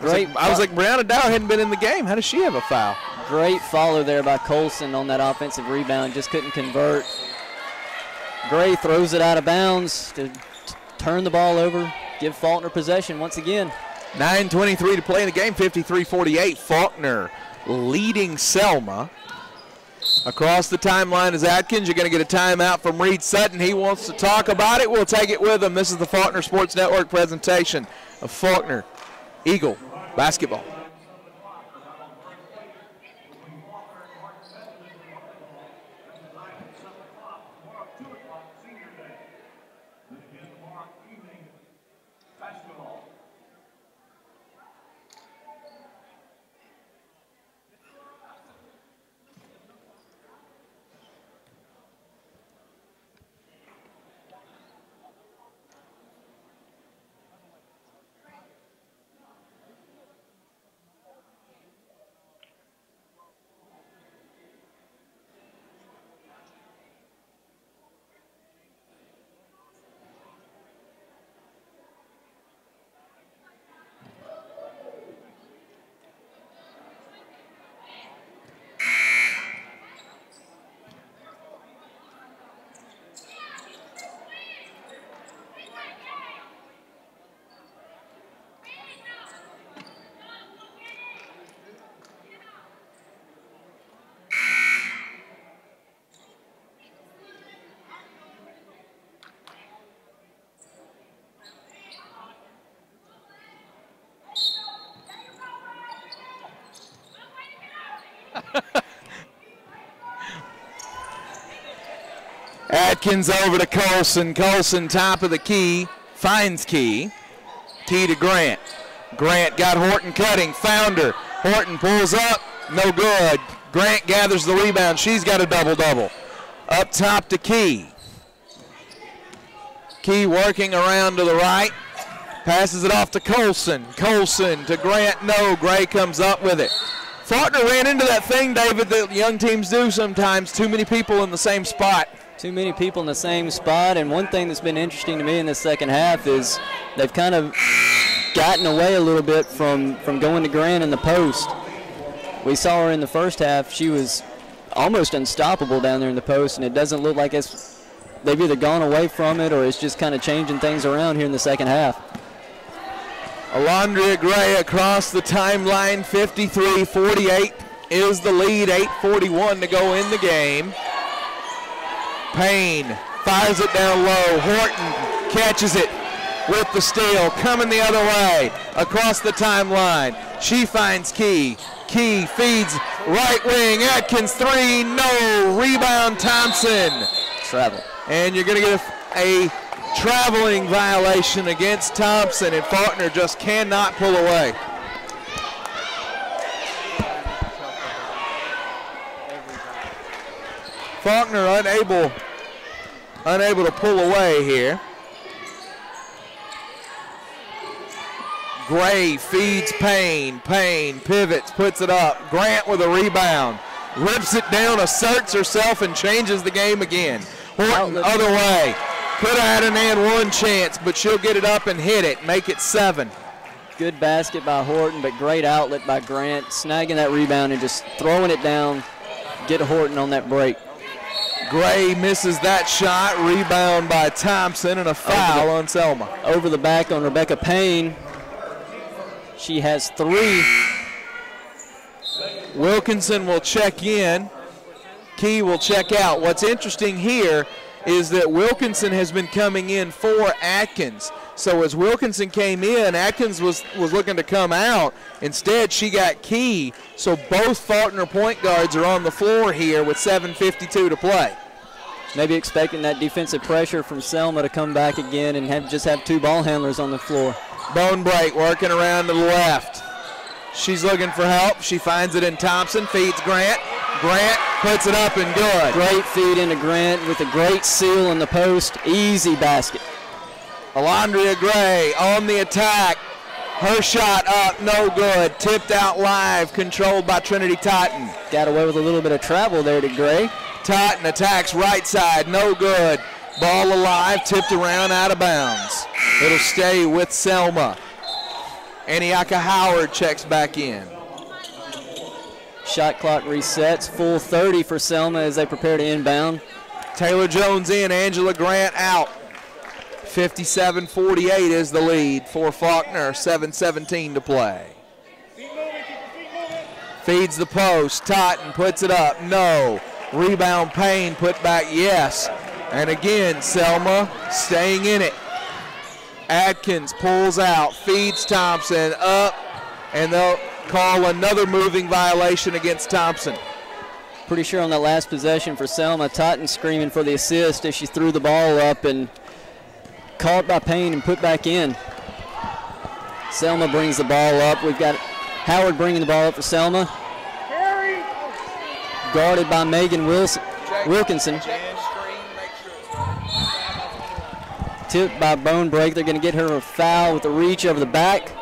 I was like, Brianna Dower hadn't been in the game. How does she have a foul? Great follow there by Colson on that offensive rebound. Just couldn't convert. Gray throws it out of bounds to turn the ball over, give Faulkner possession once again. 9:23 to play in the game, 53-48. Faulkner leading Selma. Across the timeline is Atkins. You're going to get a timeout from Reed Sutton. He wants to talk about it. We'll take it with him. This is the Faulkner Sports Network presentation of Faulkner Eagle basketball. Atkins over to Colson. Colson top of the key. Finds Key. Key to Grant. Grant got Horton cutting. Found her. Horton pulls up. No good. Grant gathers the rebound. She's got a double-double. Up top to Key. Key working around to the right. Passes it off to Colson. Colson to Grant. No. Gray comes up with it. Faulkner ran into that thing, David, that young teams do sometimes. Too many people in the same spot. Too many people in the same spot, and one thing that's been interesting to me in the second half is they've kind of gotten away a little bit from going to Grant in the post. We saw her in the first half. She was almost unstoppable down there in the post, and it doesn't look like they've either gone away from it or it's just kind of changing things around here in the second half. Alondria Gray across the timeline, 53-48 is the lead, 8:41 to go in the game. Payne fires it down low. Horton catches it with the steal, coming the other way across the timeline. She finds Key. Key feeds right wing. Atkins three, no. Rebound Thompson. Travel. And you're going to get a traveling violation against Thompson, and Faulkner just cannot pull away. Faulkner unable to pull away here. Gray feeds Payne. Payne pivots, puts it up. Grant with a rebound. Rips it down, asserts herself, and changes the game again. Horton other way. Could have had an and one chance, but she'll get it up and hit it, make it 7. Good basket by Horton, but great outlet by Grant, snagging that rebound and just throwing it down. Get Horton on that break. Gray misses that shot. Rebound by Thompson and a foul on Selma. Over the back on Rebecca Payne. She has 3. Wilkinson will check in. Key will check out. What's interesting here is that Wilkinson has been coming in for Atkins. So as Wilkinson came in, Atkins was looking to come out. Instead, she got Key. So both Faulkner point guards are on the floor here with 7:52 to play. Maybe expecting that defensive pressure from Selma to come back again and just have 2 ball handlers on the floor. Bone break working around to the left. She's looking for help. She finds it in Thompson, feeds Grant. Grant puts it up and good. Great feed into Grant with a great seal in the post. Easy basket. Alondria Gray on the attack. Her shot up, no good. Tipped out live, controlled by Trinity Totten. Got away with a little bit of travel there to Gray. Totten attacks right side, no good. Ball alive, tipped around, out of bounds. It'll stay with Selma. Aniaka Howard checks back in. Shot clock resets, full 30 for Selma as they prepare to inbound. Taylor Jones in, Angela Grant out. 57-48 is the lead for Faulkner, 7:17 to play. Feeds the post, Totten puts it up, no. Rebound Payne, put back, yes. And again, Selma staying in it. Atkins pulls out, feeds Thompson up, and they'll call another moving violation against Thompson. Pretty sure on that last possession for Selma, Totten screaming for the assist as she threw the ball up and caught by Payne and put back in. Selma brings the ball up. We've got Howard bringing the ball up for Selma. Guarded by Megan Wilkinson. Tipped by Bone Break. They're going to get her a foul with a reach over the back.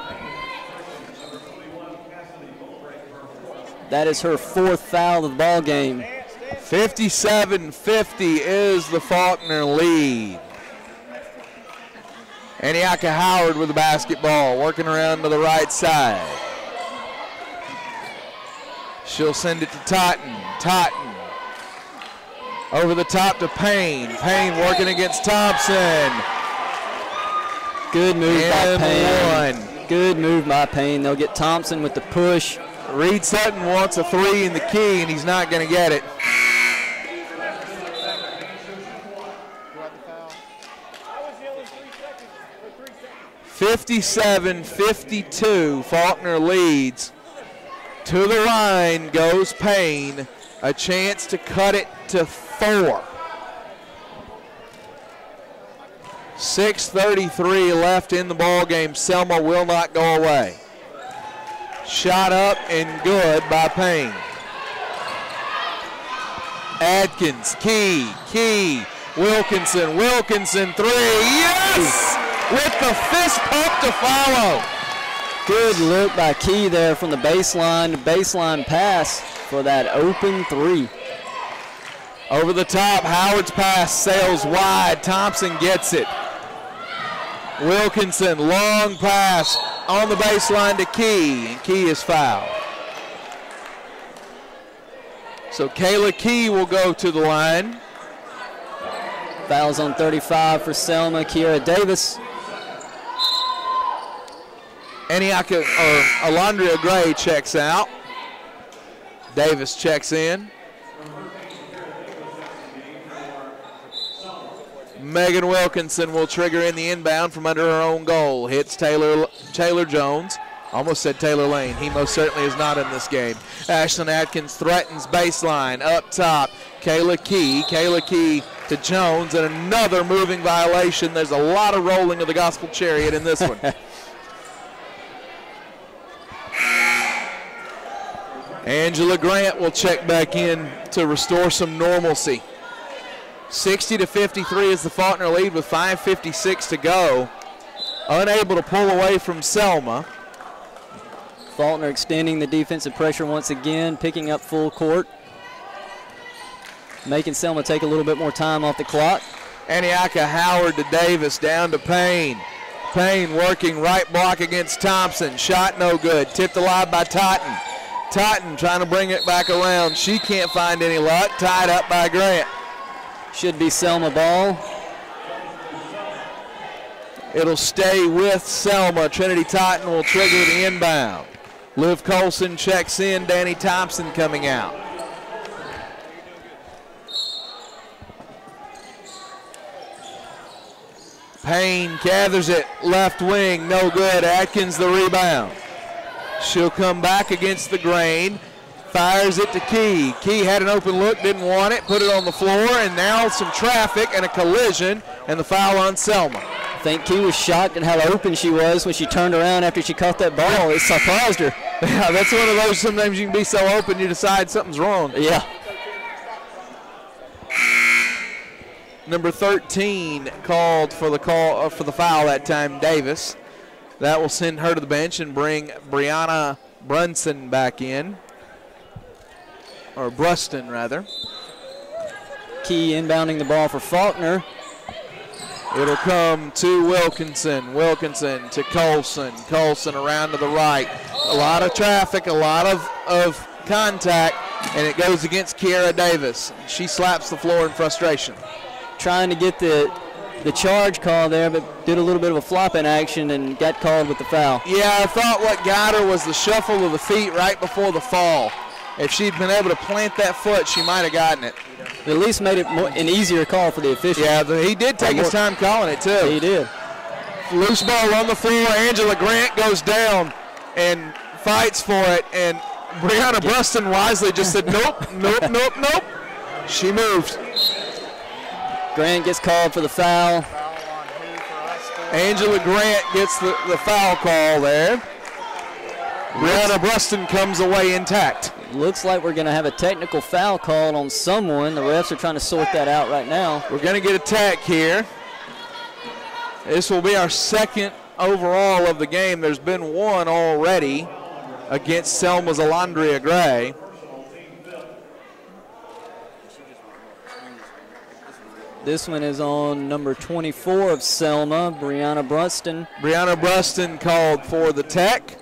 That is her 4th foul of the ball game. 57-50 is the Faulkner lead. Aniaka Howard with the basketball, working around to the right side. She'll send it to Totten. Totten over the top to Payne. Payne working against Thompson. Good move by Payne. One. Good move by Payne. They'll get Thompson with the push. Reed Sutton wants a 3 in the key, and he's not going to get it. (57-52), Faulkner leads. To the line goes Payne. A chance to cut it to 4. 6:33 left in the ball game. Selma will not go away. Shot up and good by Payne. Adkins, Key, Wilkinson, 3. Yes! With the fist pump to follow. Good look by Key there from the baseline pass for that open 3. Over the top, Howard's pass sails wide. Thompson gets it. Wilkinson, long pass on the baseline to Key, and Key is fouled. So Kayla Key will go to the line. Fouls on 35 for Selma. Kiera Davis. Alondria Gray checks out. Davis checks in. Megan Wilkinson will trigger in the inbound from under her own goal. Hits Taylor Jones. Almost said Taylor Lane. He most certainly is not in this game. Ashlyn Atkins threatens baseline up top. Kayla Key to Jones, and another moving violation. There's a lot of rolling of the gospel chariot in this one. Angela Grant will check back in to restore some normalcy. 60-53 is the Faulkner lead with 5:56 to go. Unable to pull away from Selma. Faulkner extending the defensive pressure once again, picking up full court. Making Selma take a little bit more time off the clock. Aniaka Howard to Davis, down to Payne. Payne working right block against Thompson. Shot no good. Tipped alive by Totten. Totten trying to bring it back around. She can't find any luck. Tied up by Grant. Should be Selma ball. It'll stay with Selma. Trinity Totten will trigger the inbound. Liv Colson checks in. Danny Thompson coming out. Payne gathers it, left wing, no good. Atkins the rebound. She'll come back against the grain, fires it to Key. Key had an open look, didn't want it, put it on the floor, and now some traffic and a collision, and the foul on Selma. I think Key was shocked at how open she was when she turned around after she caught that ball. It surprised her. Yeah, that's one of those, sometimes you can be so open you decide something's wrong. Yeah. Number 13 called for the foul that time, Davis. That will send her to the bench and bring Brianna Brunson back in, or Bruston rather. Key inbounding the ball for Faulkner. It'll come to Wilkinson. Wilkinson to Colson. Colson around to the right. A lot of traffic, a lot of contact, and it goes against Kiera Davis. She slaps the floor in frustration. Trying to get the charge call there, but did a little bit of a flopping action and got called with the foul. Yeah, I thought what got her was the shuffle of the feet right before the fall. If she'd been able to plant that foot, she might have gotten it. At least made it an easier call for the official. Yeah, he did take his time calling it, too. He did. Loose ball on the floor. Angela Grant goes down and fights for it, and Brianna Bruston wisely just said, nope, nope, nope, nope. She moved. Grant gets called for the foul. Angela Grant gets the foul call there. Brianna Bruston comes away intact. Looks like we're going to have a technical foul called on someone. The refs are trying to sort that out right now. We're going to get a tech here. This will be our second overall of the game. There's been one already against Selma's Alondria Gray. This one is on number 24 of Selma, Brianna Bruston. Brianna Bruston called for the tech.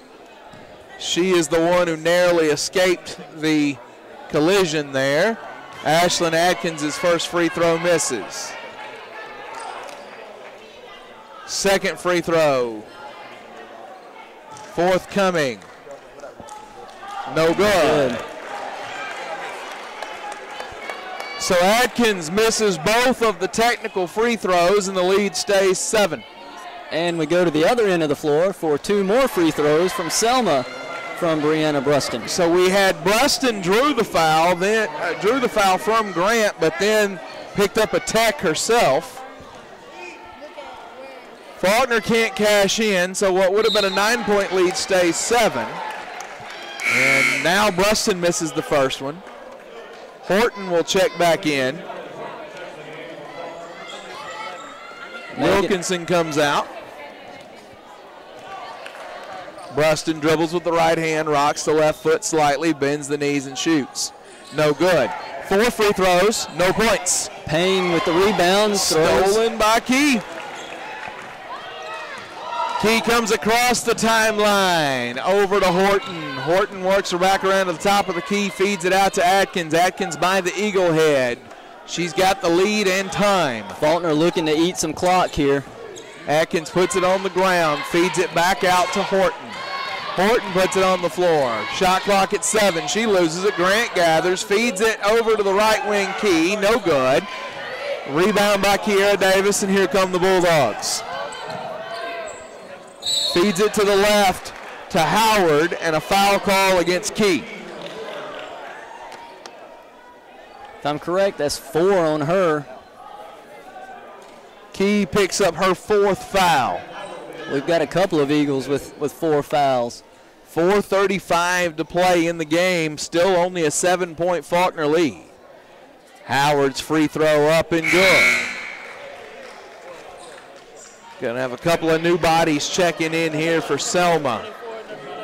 She is the one who narrowly escaped the collision there. Ashlyn Atkins' first free throw misses. Second free throw. Forthcoming. No good. So Atkins misses both of the technical free throws, and the lead stays 7. And we go to the other end of the floor for 2 more free throws from Selma from Brianna Bruston. So we had Bruston drew the foul from Grant, but then picked up a tech herself. Faulkner can't cash in, so what would have been a 9-point lead stays 7. And now Bruston misses the first one. Horton will check back in. Wilkinson comes out. Bruston dribbles with the right hand, rocks the left foot slightly, bends the knees and shoots. No good. 4 free throws, no points. Payne with the rebound. Stolen by Key. Key comes across the timeline over to Horton. Horton works her back around to the top of the key, feeds it out to Atkins. Atkins by the eagle head. She's got the lead and time. Faulkner looking to eat some clock here. Atkins puts it on the ground, feeds it back out to Horton. Horton puts it on the floor. Shot clock at 7. She loses it. Grant gathers, feeds it over to the right wing Key. No good. Rebound by Kiera Davis, and here come the Bulldogs. Feeds it to the left to Howard, and a foul call against Key. If I'm correct, that's 4 on her. Key picks up her 4th foul. We've got a couple of Eagles with 4 fouls. 4:35 to play in the game. Still only a 7-point Faulkner lead. Howard's free throw up and good. Going to have a couple of new bodies checking in here for Selma.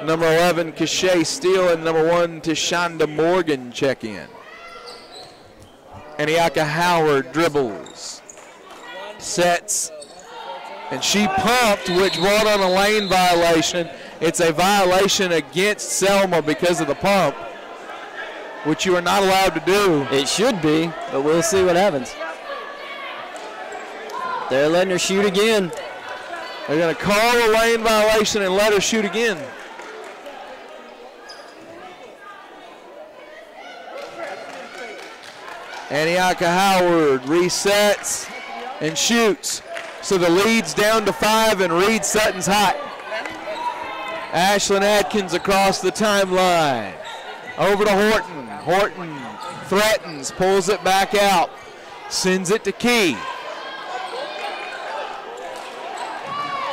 Number 11, Cachet Steele, and number 1, Tashonda Morgan check in. Aniaka Howard dribbles. Sets. And she pumped, which brought on a lane violation. It's a violation against Selma because of the pump, which you are not allowed to do. It should be, but we'll see what happens. They're letting her shoot again. They're going to call a lane violation and let her shoot again. Antiocha Howard resets and shoots. So the lead's down to 5 and Reed Sutton's hot. Ashlyn Atkins across the timeline. Over to Horton. Horton threatens, pulls it back out, sends it to Key.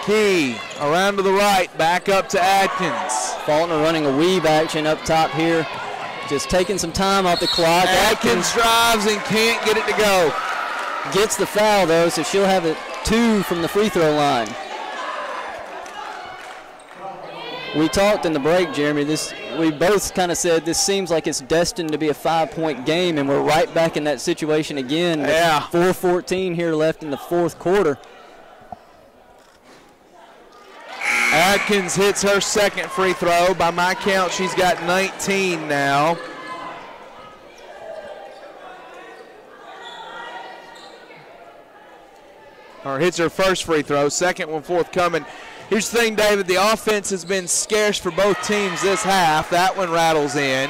Key around to the right, back up to Atkins. Faulkner running a weave action up top here. Just taking some time off the clock. Atkins drives and can't get it to go. Gets the foul though, so she'll have it 2 from the free throw line. We talked in the break, Jeremy. We both kind of said this seems like it's destined to be a 5-point game, and we're right back in that situation again. With 4:14 here left in the fourth quarter. Atkins hits her second free throw. By my count, she's got 19 now. Or hits her first free throw, second one forthcoming. Here's the thing, David, the offense has been scarce for both teams this half. That one rattles in.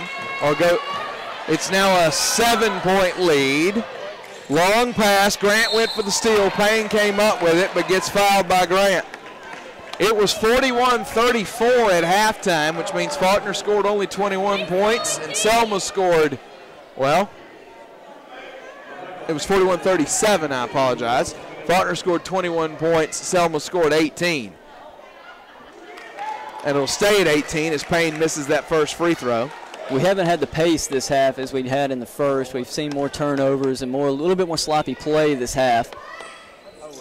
It's now a 7-point lead. Long pass, Grant went for the steal. Payne came up with it, but gets fouled by Grant. It was 41-34 at halftime, which means Faulkner scored only 21 points, and Selma scored, well, it was 41-37, I apologize. Faulkner scored 21 points, Selma scored 18. And it'll stay at 18 as Payne misses that first free throw. We haven't had the pace this half as we had in the first. We've seen more turnovers and a little bit more sloppy play this half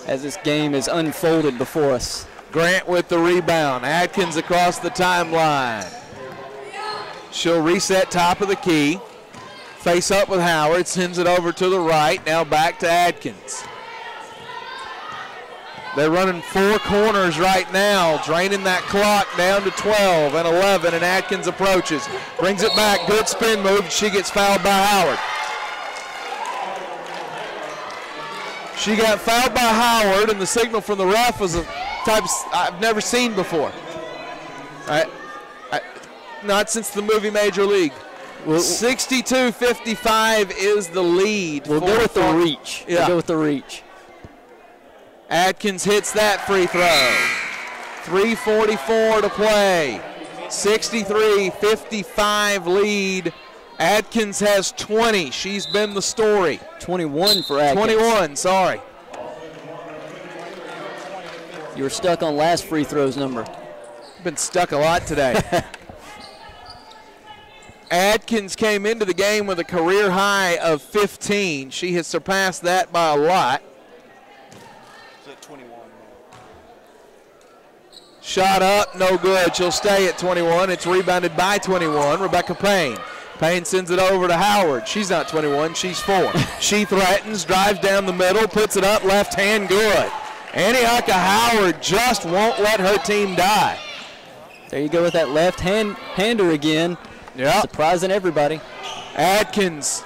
as this game is unfolded before us. Grant with the rebound. Atkins across the timeline. She'll reset top of the key. Face up with Howard. Sends it over to the right. Now back to Atkins. They're running 4 corners right now, draining that clock down to 12 and 11, and Atkins approaches. Brings it back. Good spin move. She gets fouled by Howard. She got fouled by Howard, and the signal from the ref was a type I've never seen before. Not since the movie Major League. 62-55 is the lead. We'll go with the reach. Yeah. We'll go with the reach. Atkins hits that free throw. 3:44 to play. 63-55 lead. Atkins has 20. She's been the story. 21 for Atkins. 21, sorry. You were stuck on last free throws number. Been stuck a lot today. Atkins came into the game with a career high of 15. She has surpassed that by a lot. Is it 21? Shot up, no good. She'll stay at 21. It's rebounded by 21. Rebecca Payne. Payne sends it over to Howard. She's not 21, she's 4. She threatens, drives down the middle, puts it up, left hand, good. Antiocha Howard just won't let her team die. There you go with that left-hander again. Yeah. Surprising everybody. Atkins,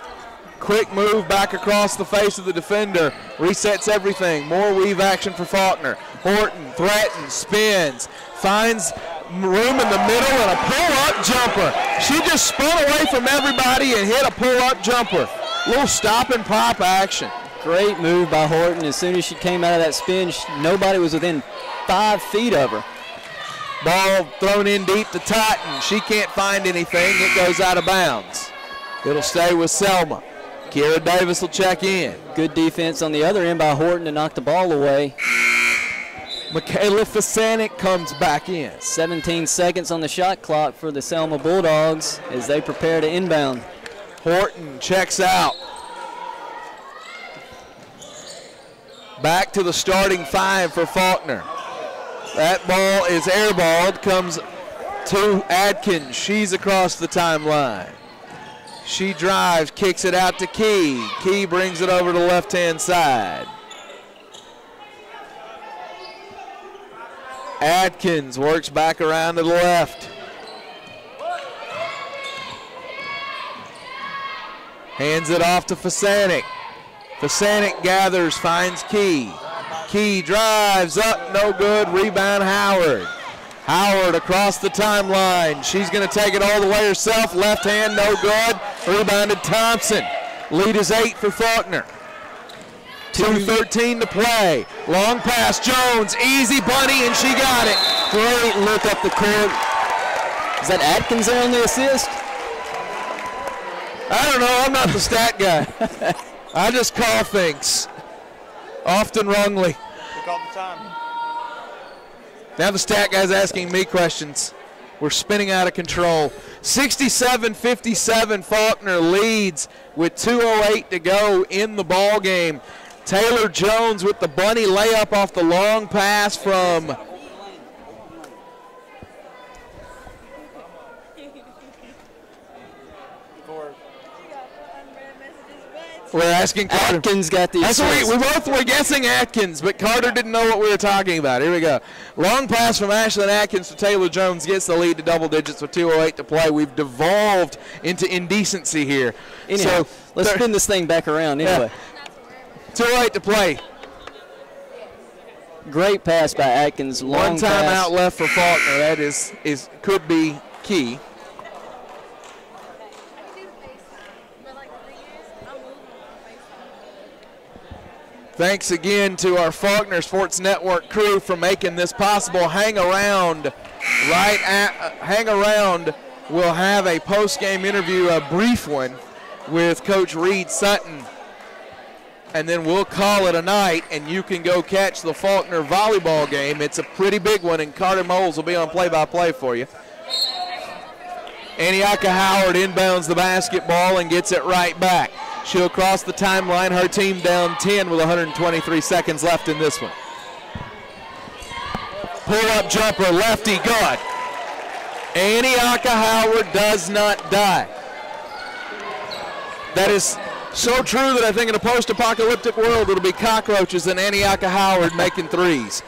quick move back across the face of the defender. Resets everything. More weave action for Faulkner. Horton threatens, spins, finds room in the middle and a pull-up jumper. She just spun away from everybody and hit a pull-up jumper. Little stop and pop action. Great move by Horton. As soon as she came out of that spin, nobody was within 5 feet of her. Ball thrown in deep to Totten. She can't find anything. It goes out of bounds. It'll stay with Selma. Kira Davis will check in. Good defense on the other end by Horton to knock the ball away. Michaela Fasanik comes back in. 17 seconds on the shot clock for the Selma Bulldogs as they prepare to inbound. Horton checks out. Back to the starting 5 for Faulkner. That ball is airballed, comes to Atkins. She's across the timeline. She drives, kicks it out to Key. Key brings it over to the left-hand side. Atkins works back around to the left. Hands it off to Fasanic. Fasanic gathers, finds Key. Key drives up, no good. Rebound Howard. Howard across the timeline. She's going to take it all the way herself. Left hand, no good. Rebounded Thompson. Lead is 8 for Faulkner. 2:13 to play. Long pass, Jones, easy bunny, and she got it. Great look up the court. Is that Atkins there on the assist? I don't know, I'm not the stat guy. I just call things, often wrongly. We called the time. Now the stat guy's asking me questions. We're spinning out of control. 67-57, Faulkner leads with 2:08 to go in the ball game. Taylor Jones with the bunny layup off the long pass from we're asking Carter. Atkins got the That's assist. what we both were guessing Atkins, but Carter didn't know what we were talking about. Here we go. Long pass from Ashlyn Atkins to Taylor Jones gets the lead to double digits with 2:08 to play. We've devolved into indecency here. Anyhow, So let's spin this thing back around anyway. 2:08 to play. Great pass by Atkins. Long One pass. timeout left for Faulkner. That is could be key. Thanks again to our Faulkner Sports Network crew for making this possible. Hang around. Hang around. We'll have a post-game interview, a brief one, with Coach Reed Sutton. And then we'll call it a night, and you can go catch the Faulkner volleyball game. It's a pretty big one, and Carter Moles will be on play-by-play for you. Antiocha Howard inbounds the basketball and gets it right back. She'll cross the timeline. Her team down 10 with 123 seconds left in this one. Pull-up jumper, lefty, good. Antiocha Howard does not die. That is so true that I think in a post-apocalyptic world it'll be cockroaches and Antiocha Howard making threes.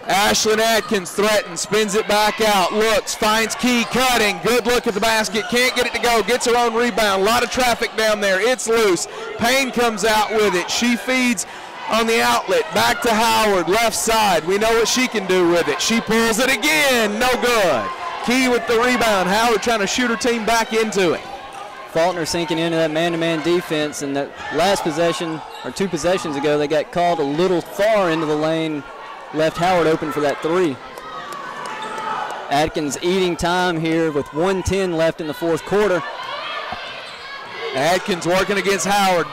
Ashlyn Atkins threatens, spins it back out, looks, finds Key, cutting, good look at the basket, can't get it to go, gets her own rebound, a lot of traffic down there, it's loose. Payne comes out with it, she feeds on the outlet, back to Howard, left side, we know what she can do with it. She pulls it again, no good. Key with the rebound, Howard trying to shoot her team back into it. Faulkner sinking into that man-to-man defense, and that last possession, or 2 possessions ago, they got called a little far into the lane, left Howard open for that 3. Atkins eating time here with 1:10 left in the 4th quarter. Atkins working against Howard,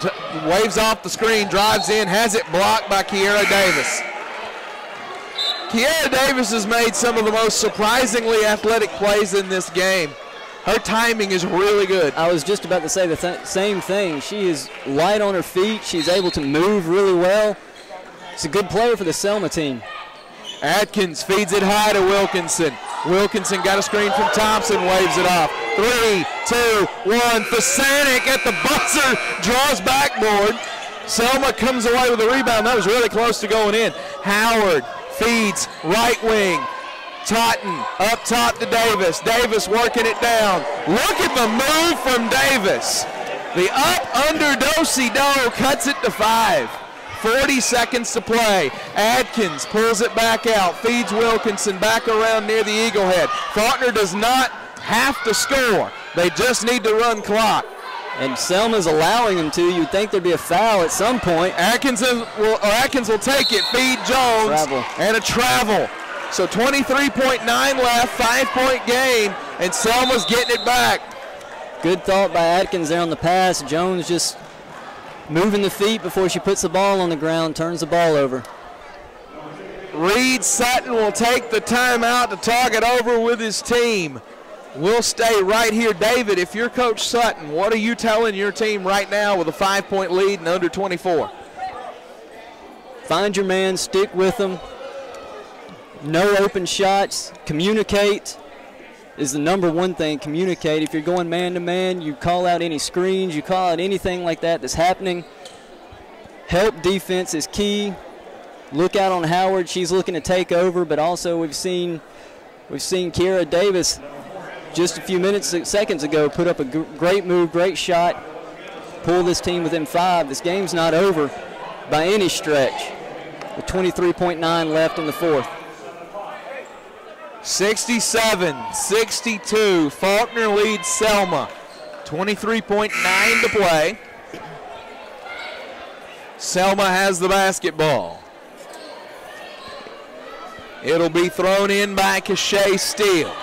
waves off the screen, drives in, has it blocked by Kiera Davis. Kiera Davis has made some of the most surprisingly athletic plays in this game. Her timing is really good. I was just about to say the same thing. She is light on her feet. She's able to move really well. It's a good player for the Selma team. Atkins feeds it high to Wilkinson. Wilkinson got a screen from Thompson, waves it off. 3, 2, 1. Fasanic at the buzzer, draws backboard. Selma comes away with a rebound. That was really close to going in. Howard feeds right wing. Totten up top to Davis. Davis working it down. Look at the move from Davis. The up under do-si-do cuts it to 5. 40 seconds to play. Atkins pulls it back out, feeds Wilkinson back around near the Eagle Head. Faulkner does not have to score. They just need to run clock. And Selma's allowing them to. You'd think there'd be a foul at some point. Atkins will take it, feed Jones, Travel. and a travel. So 23.9 left, 5-point game, and Selma's getting it back. Good thought by Atkins there on the pass. Jones just moving the feet before she puts the ball on the ground, turns the ball over. Reed Sutton will take the timeout to talk it over with his team. We'll stay right here. David, if you're Coach Sutton, what are you telling your team right now with a 5-point lead and under 24? Find your man, stick with them. No open shots. Communicate is the number one thing. Communicate. If you're going man-to-man, you call out any screens, you call out anything like that that's happening. Help defense is key. lookout on Howard. She's looking to take over, but also we've seen Kiera Davis just a few seconds ago put up a great move, great shot, pull this team within 5. This game's not over by any stretch, with 23.9 left in the fourth. 67-62, Faulkner leads Selma. 23.9 to play. Selma has the basketball. It'll be thrown in by Cachet Steele.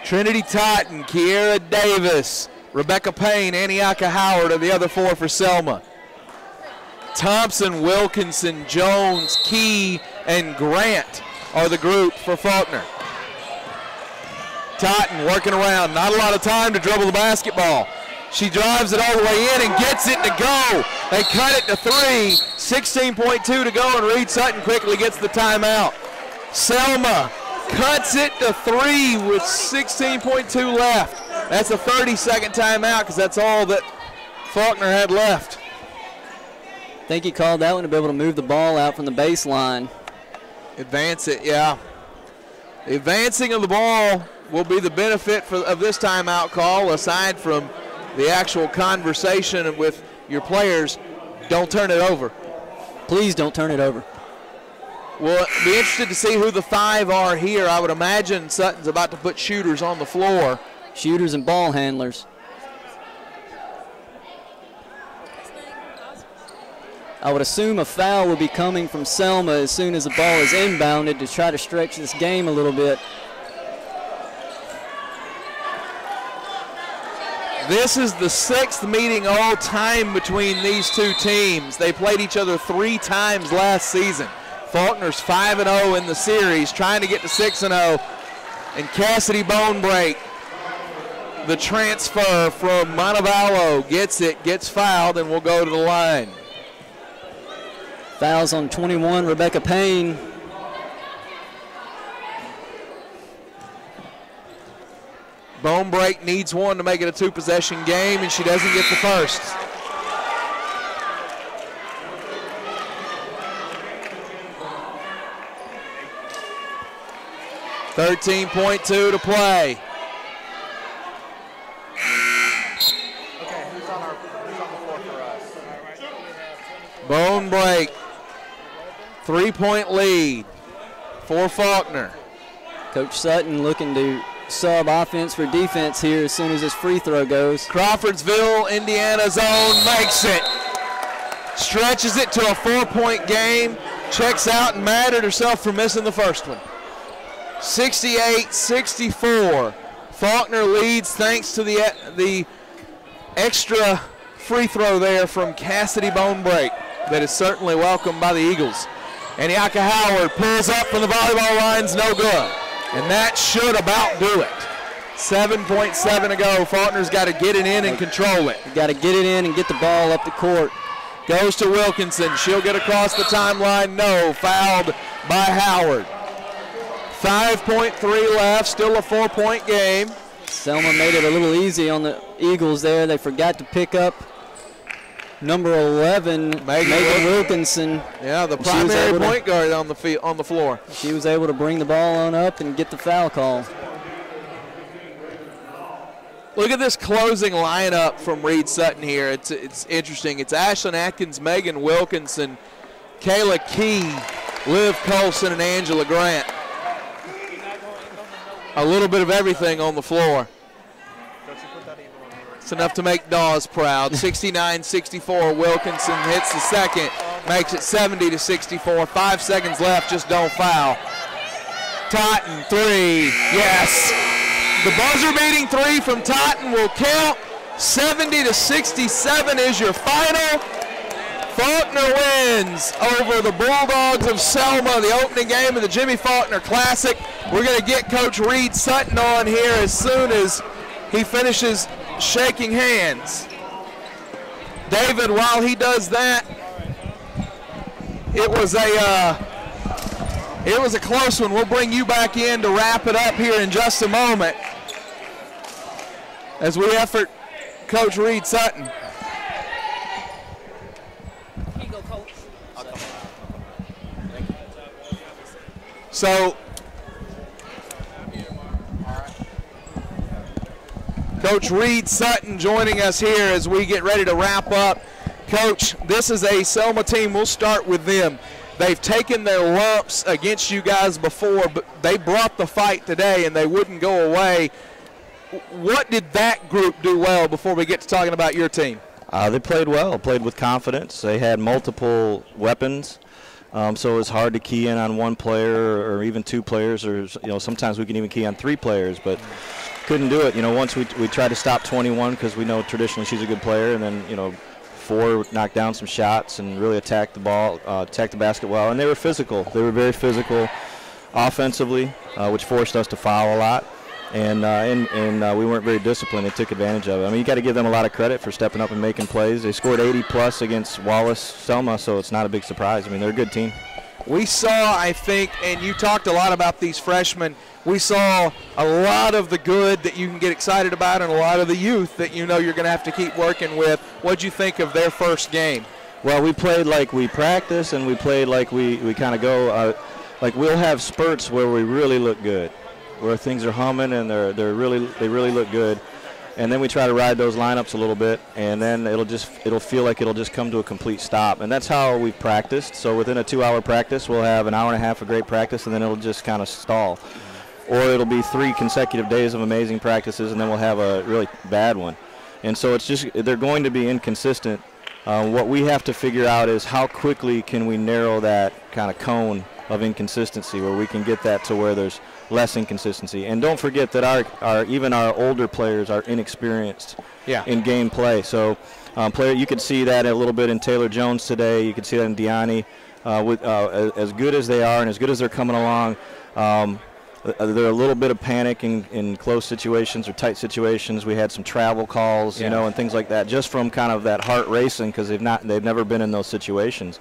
Trinity Totten, Kiera Davis, Rebecca Payne, Antiocha Howard are the other 4 for Selma. Thompson, Wilkinson, Jones, Key, and Grant are the group for Faulkner. Totten working around, not a lot of time to dribble the basketball. She drives it all the way in and gets it to go. They cut it to 3, 16.2 to go, and Reed Sutton quickly gets the timeout. Selma cuts it to 3 with 16.2 left. That's a 30-second timeout because that's all that Faulkner had left. I think he called that one to be able to move the ball out from the baseline. Advance it, yeah. The advancing of the ball will be the benefit of this timeout call, aside from the actual conversation with your players. Don't turn it over. Please don't turn it over. Well, be interested to see who the 5 are here. I would imagine Sutton's about to put shooters on the floor. Shooters and ball handlers. I would assume a foul will be coming from Selma as soon as the ball is inbounded to try to stretch this game a little bit. This is the 6th meeting all time between these two teams. They played each other 3 times last season. Faulkner's 5-0 in the series, trying to get to 6-0. And Cassidy Bonebrake, the transfer from Montevallo, gets it, gets fouled, and will go to the line. Fouls on 21, Rebecca Payne. Bonebrake needs one to make it a 2-possession game, and she doesn't get the first. $13.2 to play. Okay, who's on the floor for us? Bonebrake, 3-point lead for Faulkner. Coach Sutton looking to sub offense for defense here as soon as this free throw goes. Crawfordsville, Indiana zone, makes it. Stretches it to a 4-point game. Checks out and mad at herself for missing the first one. 68-64. Faulkner leads thanks to the extra free throw there from Cassidy Bonebrake that is certainly welcomed by the Eagles. Antiocha Howard pulls up from the volleyball lines, no good. And that should about do it. 7.7 to go. Faulkner's got to get it in and control it. Got to get it in and get the ball up the court. Goes to Wilkinson. She'll get across the timeline. No. Fouled by Howard. 5.3 left. Still a 4-point game. Selma made it a little easy on the Eagles there. They forgot to pick up number 11, Megan Wilkinson. Yeah, the primary point guard on the floor. She was able to bring the ball on up and get the foul call. Look at this closing lineup from Reed Sutton here. It's interesting. It's Ashlyn Atkins, Megan Wilkinson, Kayla Key, Liv Colson, and Angela Grant. A little bit of everything on the floor. It's enough to make Dawes proud. 69-64. Wilkinson hits the second, makes it 70-64. 5 seconds left, just don't foul. Totten, 3, yes. The buzzer-beating 3 from Totten will count. 70-67 is your final. Faulkner wins over the Bulldogs of Selma, the opening game of the Jimmy Faulkner Classic. We're going to get Coach Reed Sutton on here as soon as he finishes shaking hands. David, while he does that, it was a close one. We'll bring you back in to wrap it up here in just a moment as we effort Coach Reed Sutton. So, Coach Reed Sutton joining us here as we get ready to wrap up. Coach, this is a Selma team. We'll start with them. They've taken their lumps against you guys before, but they brought the fight today and they wouldn't go away. What did that group do well before we get to talking about your team? They played well, played with confidence. They had multiple weapons, so it was hard to key in on one player or even two players, or sometimes we can even key on three players, but couldn't do it. Once we tried to stop 21 because we know traditionally she's a good player, and then 4 knocked down some shots and really attacked the ball, attacked the basket well, and they were physical. They were very physical offensively, which forced us to foul a lot. And we weren't very disciplined. They took advantage of it. I mean, you got to give them a lot of credit for stepping up and making plays. They scored 80-plus against Selma, so it's not a big surprise. I mean, they're a good team. We saw, I think, and you talked a lot about these freshmen, we saw a lot of the good that you can get excited about and a lot of the youth that you're going to have to keep working with. What'd you think of their first game? Well, we played like we practice, and we played like we kind of go, like we'll have spurts where we really look good, where things are humming and they really look good, and then we try to ride those lineups a little bit, and then it'll feel like it'll just come to a complete stop, and that's how we've practiced. So within a 2-hour practice, we'll have an hour and a half of great practice, and then it'll just kind of stall, or it'll be 3 consecutive days of amazing practices, and then we'll have a really bad one, and so it's just they're going to be inconsistent. What we have to figure out is how quickly can we narrow that kind of cone of inconsistency where we can get that to where there's less inconsistency. And don't forget that even our older players are inexperienced in game play. So you could see that a little bit in Taylor Jones today. You could see that in Deani. As good as they are and as good as they're coming along, they're a little bit of panic in close situations or tight situations. We had some travel calls, and things like that, just from kind of that heart racing because they've never been in those situations,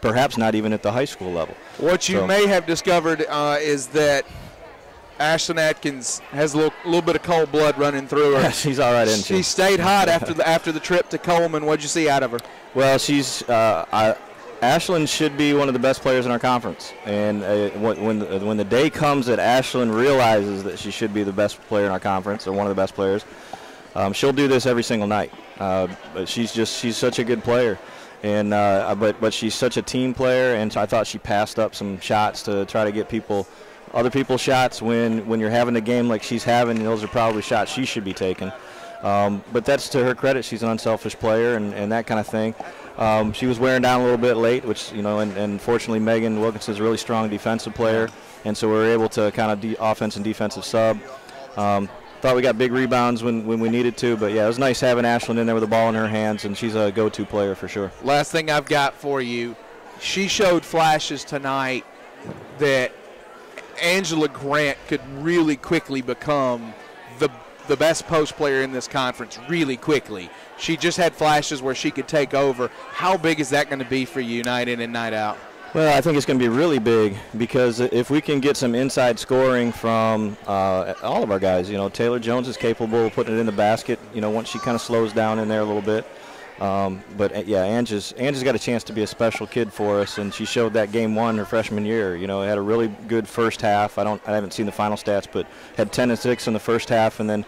perhaps not even at the high school level. What you may have discovered is that Ashlyn Atkins has a little bit of cold blood running through her. She's all right, isn't she? She stayed hot after the trip to Coleman. What'd you see out of her? Well, Ashlyn should be one of the best players in our conference, and when the day comes that Ashlyn realizes that she should be the best player in our conference or one of the best players, she'll do this every single night. But she's such a good player, and but she's such a team player, and so I thought she passed up some shots to try to get other people's shots when you're having a game like she's having. Those are probably shots she should be taking. But that's to her credit. She's an unselfish player and that kind of thing. She was wearing down a little bit late, which, and fortunately Megan Wilkinson's a really strong defensive player, and so we were able to kind of offense and defensive sub. Thought we got big rebounds when we needed to, but, yeah, it was nice having Ashlyn in there with the ball in her hands, and she's a go-to player for sure. Last thing I've got for you, she showed flashes tonight that Angela Grant could really quickly become the best post player in this conference really quickly. She just had flashes where she could take over. How big is that going to be for you night in and night out? Well, I think it's going to be really big because if we can get some inside scoring from all of our guys, Taylor Jones is capable of putting it in the basket, once she kind of slows down in there a little bit. But yeah, Angie's got a chance to be a special kid for us, and she showed that game 1 her freshman year. Had a really good first half. I haven't seen the final stats, but had 10 and 6 in the first half, and then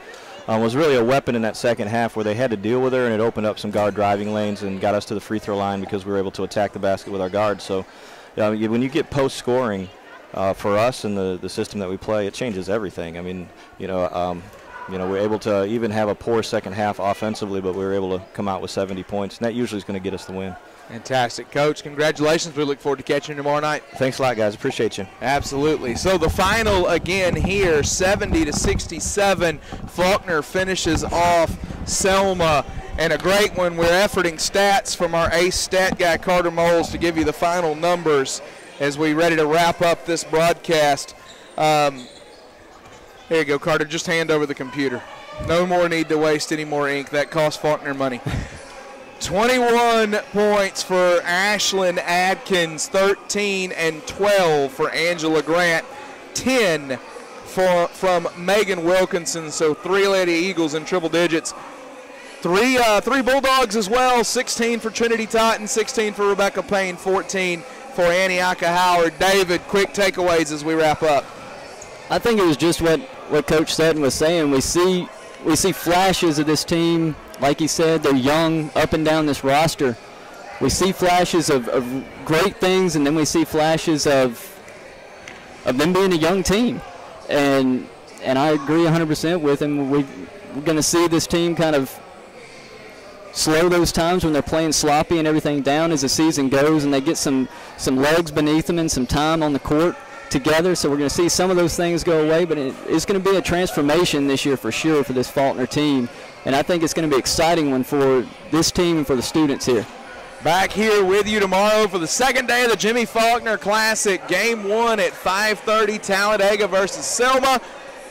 was really a weapon in that second half where they had to deal with her, and it opened up some guard driving lanes and got us to the free throw line because we were able to attack the basket with our guards. So when you get post scoring for us in the system that we play, it changes everything. I mean, we're able to even have a poor second half offensively, but we were able to come out with 70 points, and that usually is going to get us the win. Fantastic. Coach, congratulations. We look forward to catching you tomorrow night. Thanks a lot, guys. Appreciate you. Absolutely. So the final again here, 70-67. Faulkner finishes off Selma, and a great one. We're efforting stats from our ace stat guy, Carter Moles, to give you the final numbers as we ready to wrap up this broadcast. Here you go, Carter. Just hand over the computer. No more need to waste any more ink. That costs Faulkner money. 21 points for Ashlyn Adkins, 13 and 12 for Angela Grant, 10 from Megan Wilkinson. So 3 Lady Eagles in triple digits. Three Bulldogs as well, 16 for Trinity Totten, 16 for Rebecca Payne, 14 for Antioch Howard. David, quick takeaways as we wrap up. I think it was just what Coach Sutton was saying. We see flashes of this team. Like he said, they're young up and down this roster. We see flashes of great things, and then we see flashes of them being a young team. And I agree 100% with him. We're going to see this team kind of slow those times when they're playing sloppy and everything down as the season goes, and they get some legs beneath them and some time on the court together. So we're going to see some of those things go away, but it's going to be a transformation this year for sure for this Faulkner team. And I think it's going to be an exciting one for this team and for the students here. Back here with you tomorrow for the second day of the Jimmy Faulkner Classic. Game 1 at 5:30, Talladega versus Selma.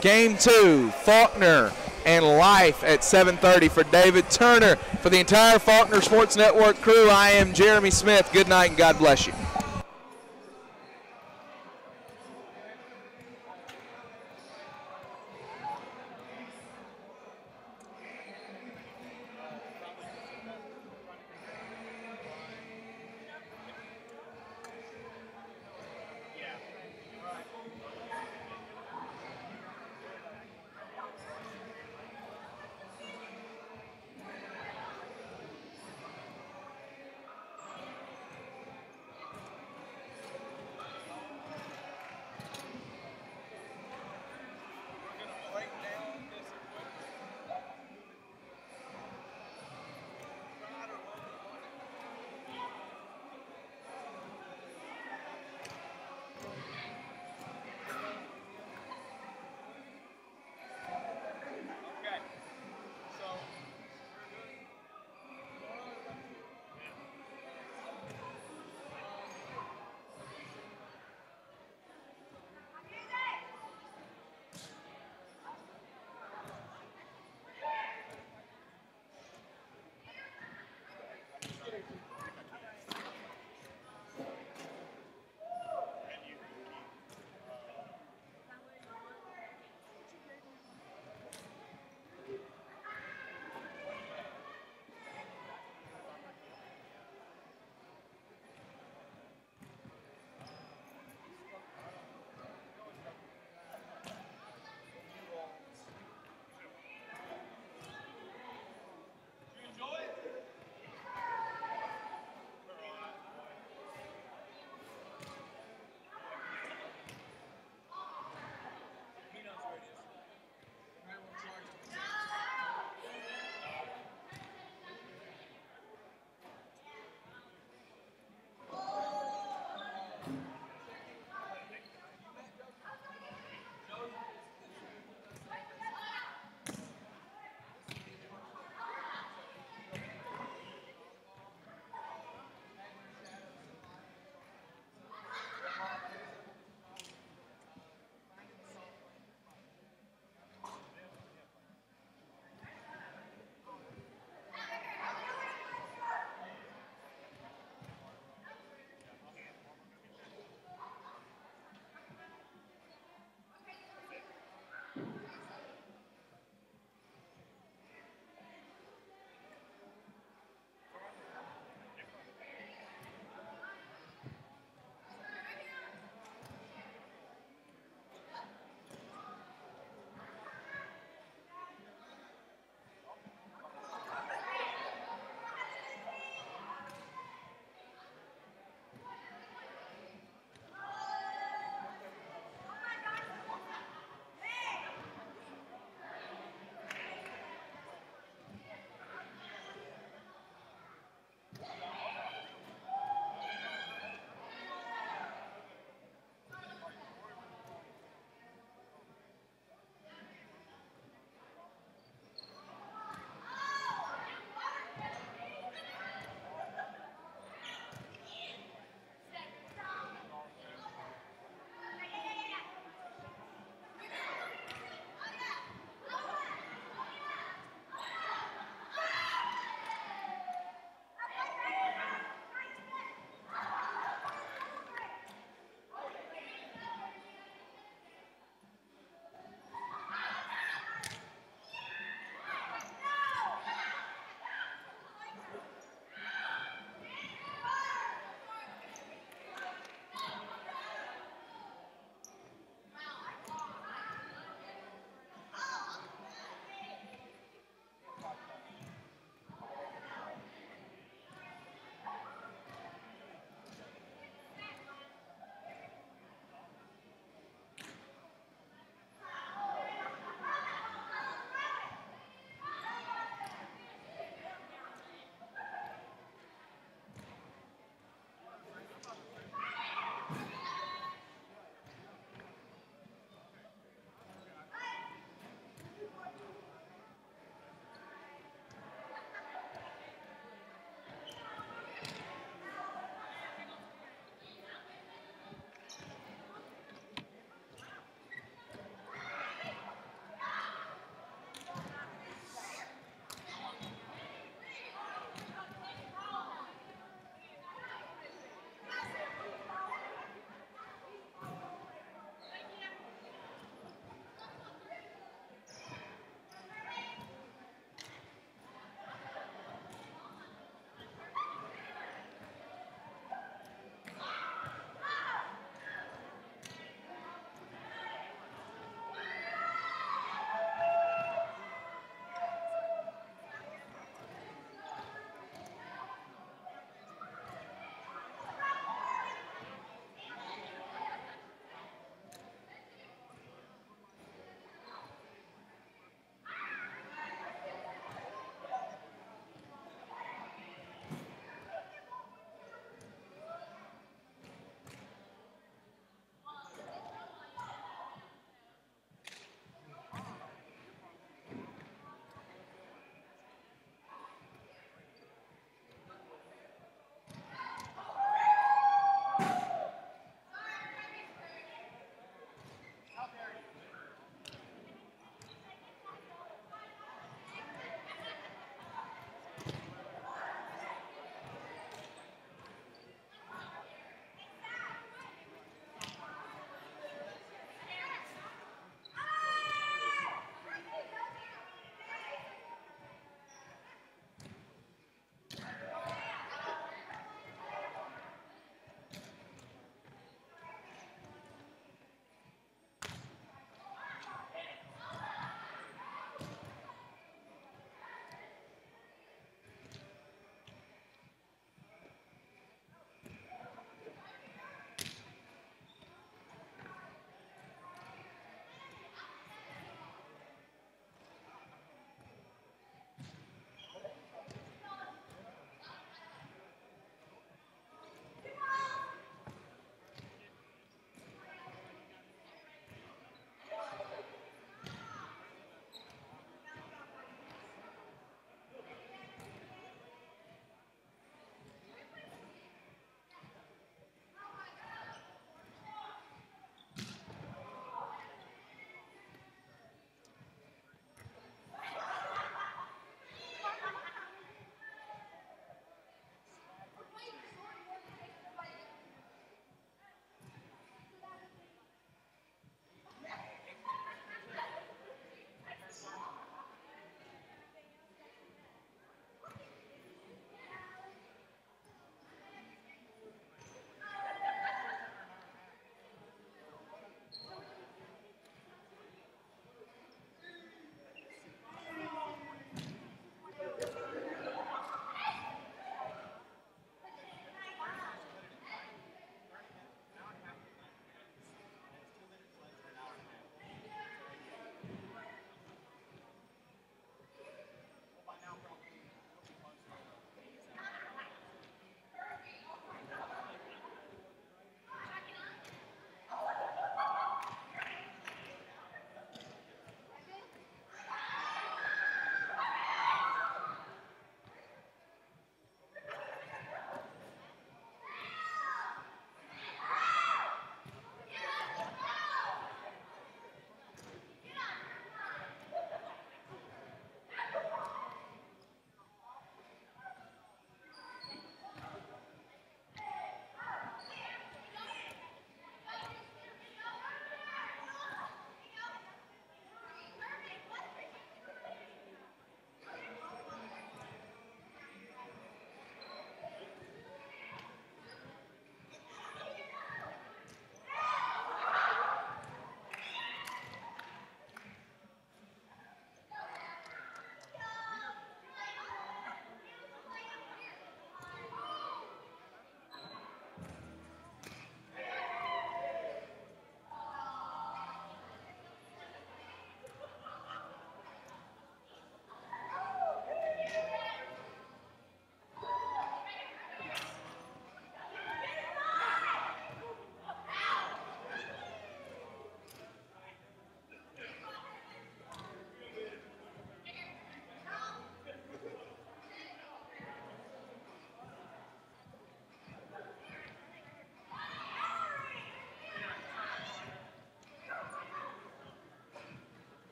Game 2, Faulkner and Life at 7:30. For David Turner, for the entire Faulkner Sports Network crew, I am Jeremy Smith. Good night and God bless you.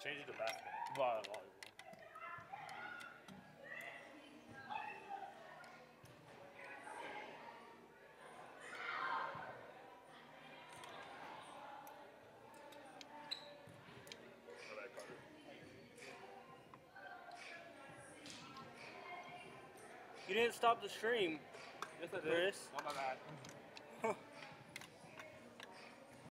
Change it to basketball. Volleyball. You didn't stop the stream. Yes, I did. Chris. Oh, my bad.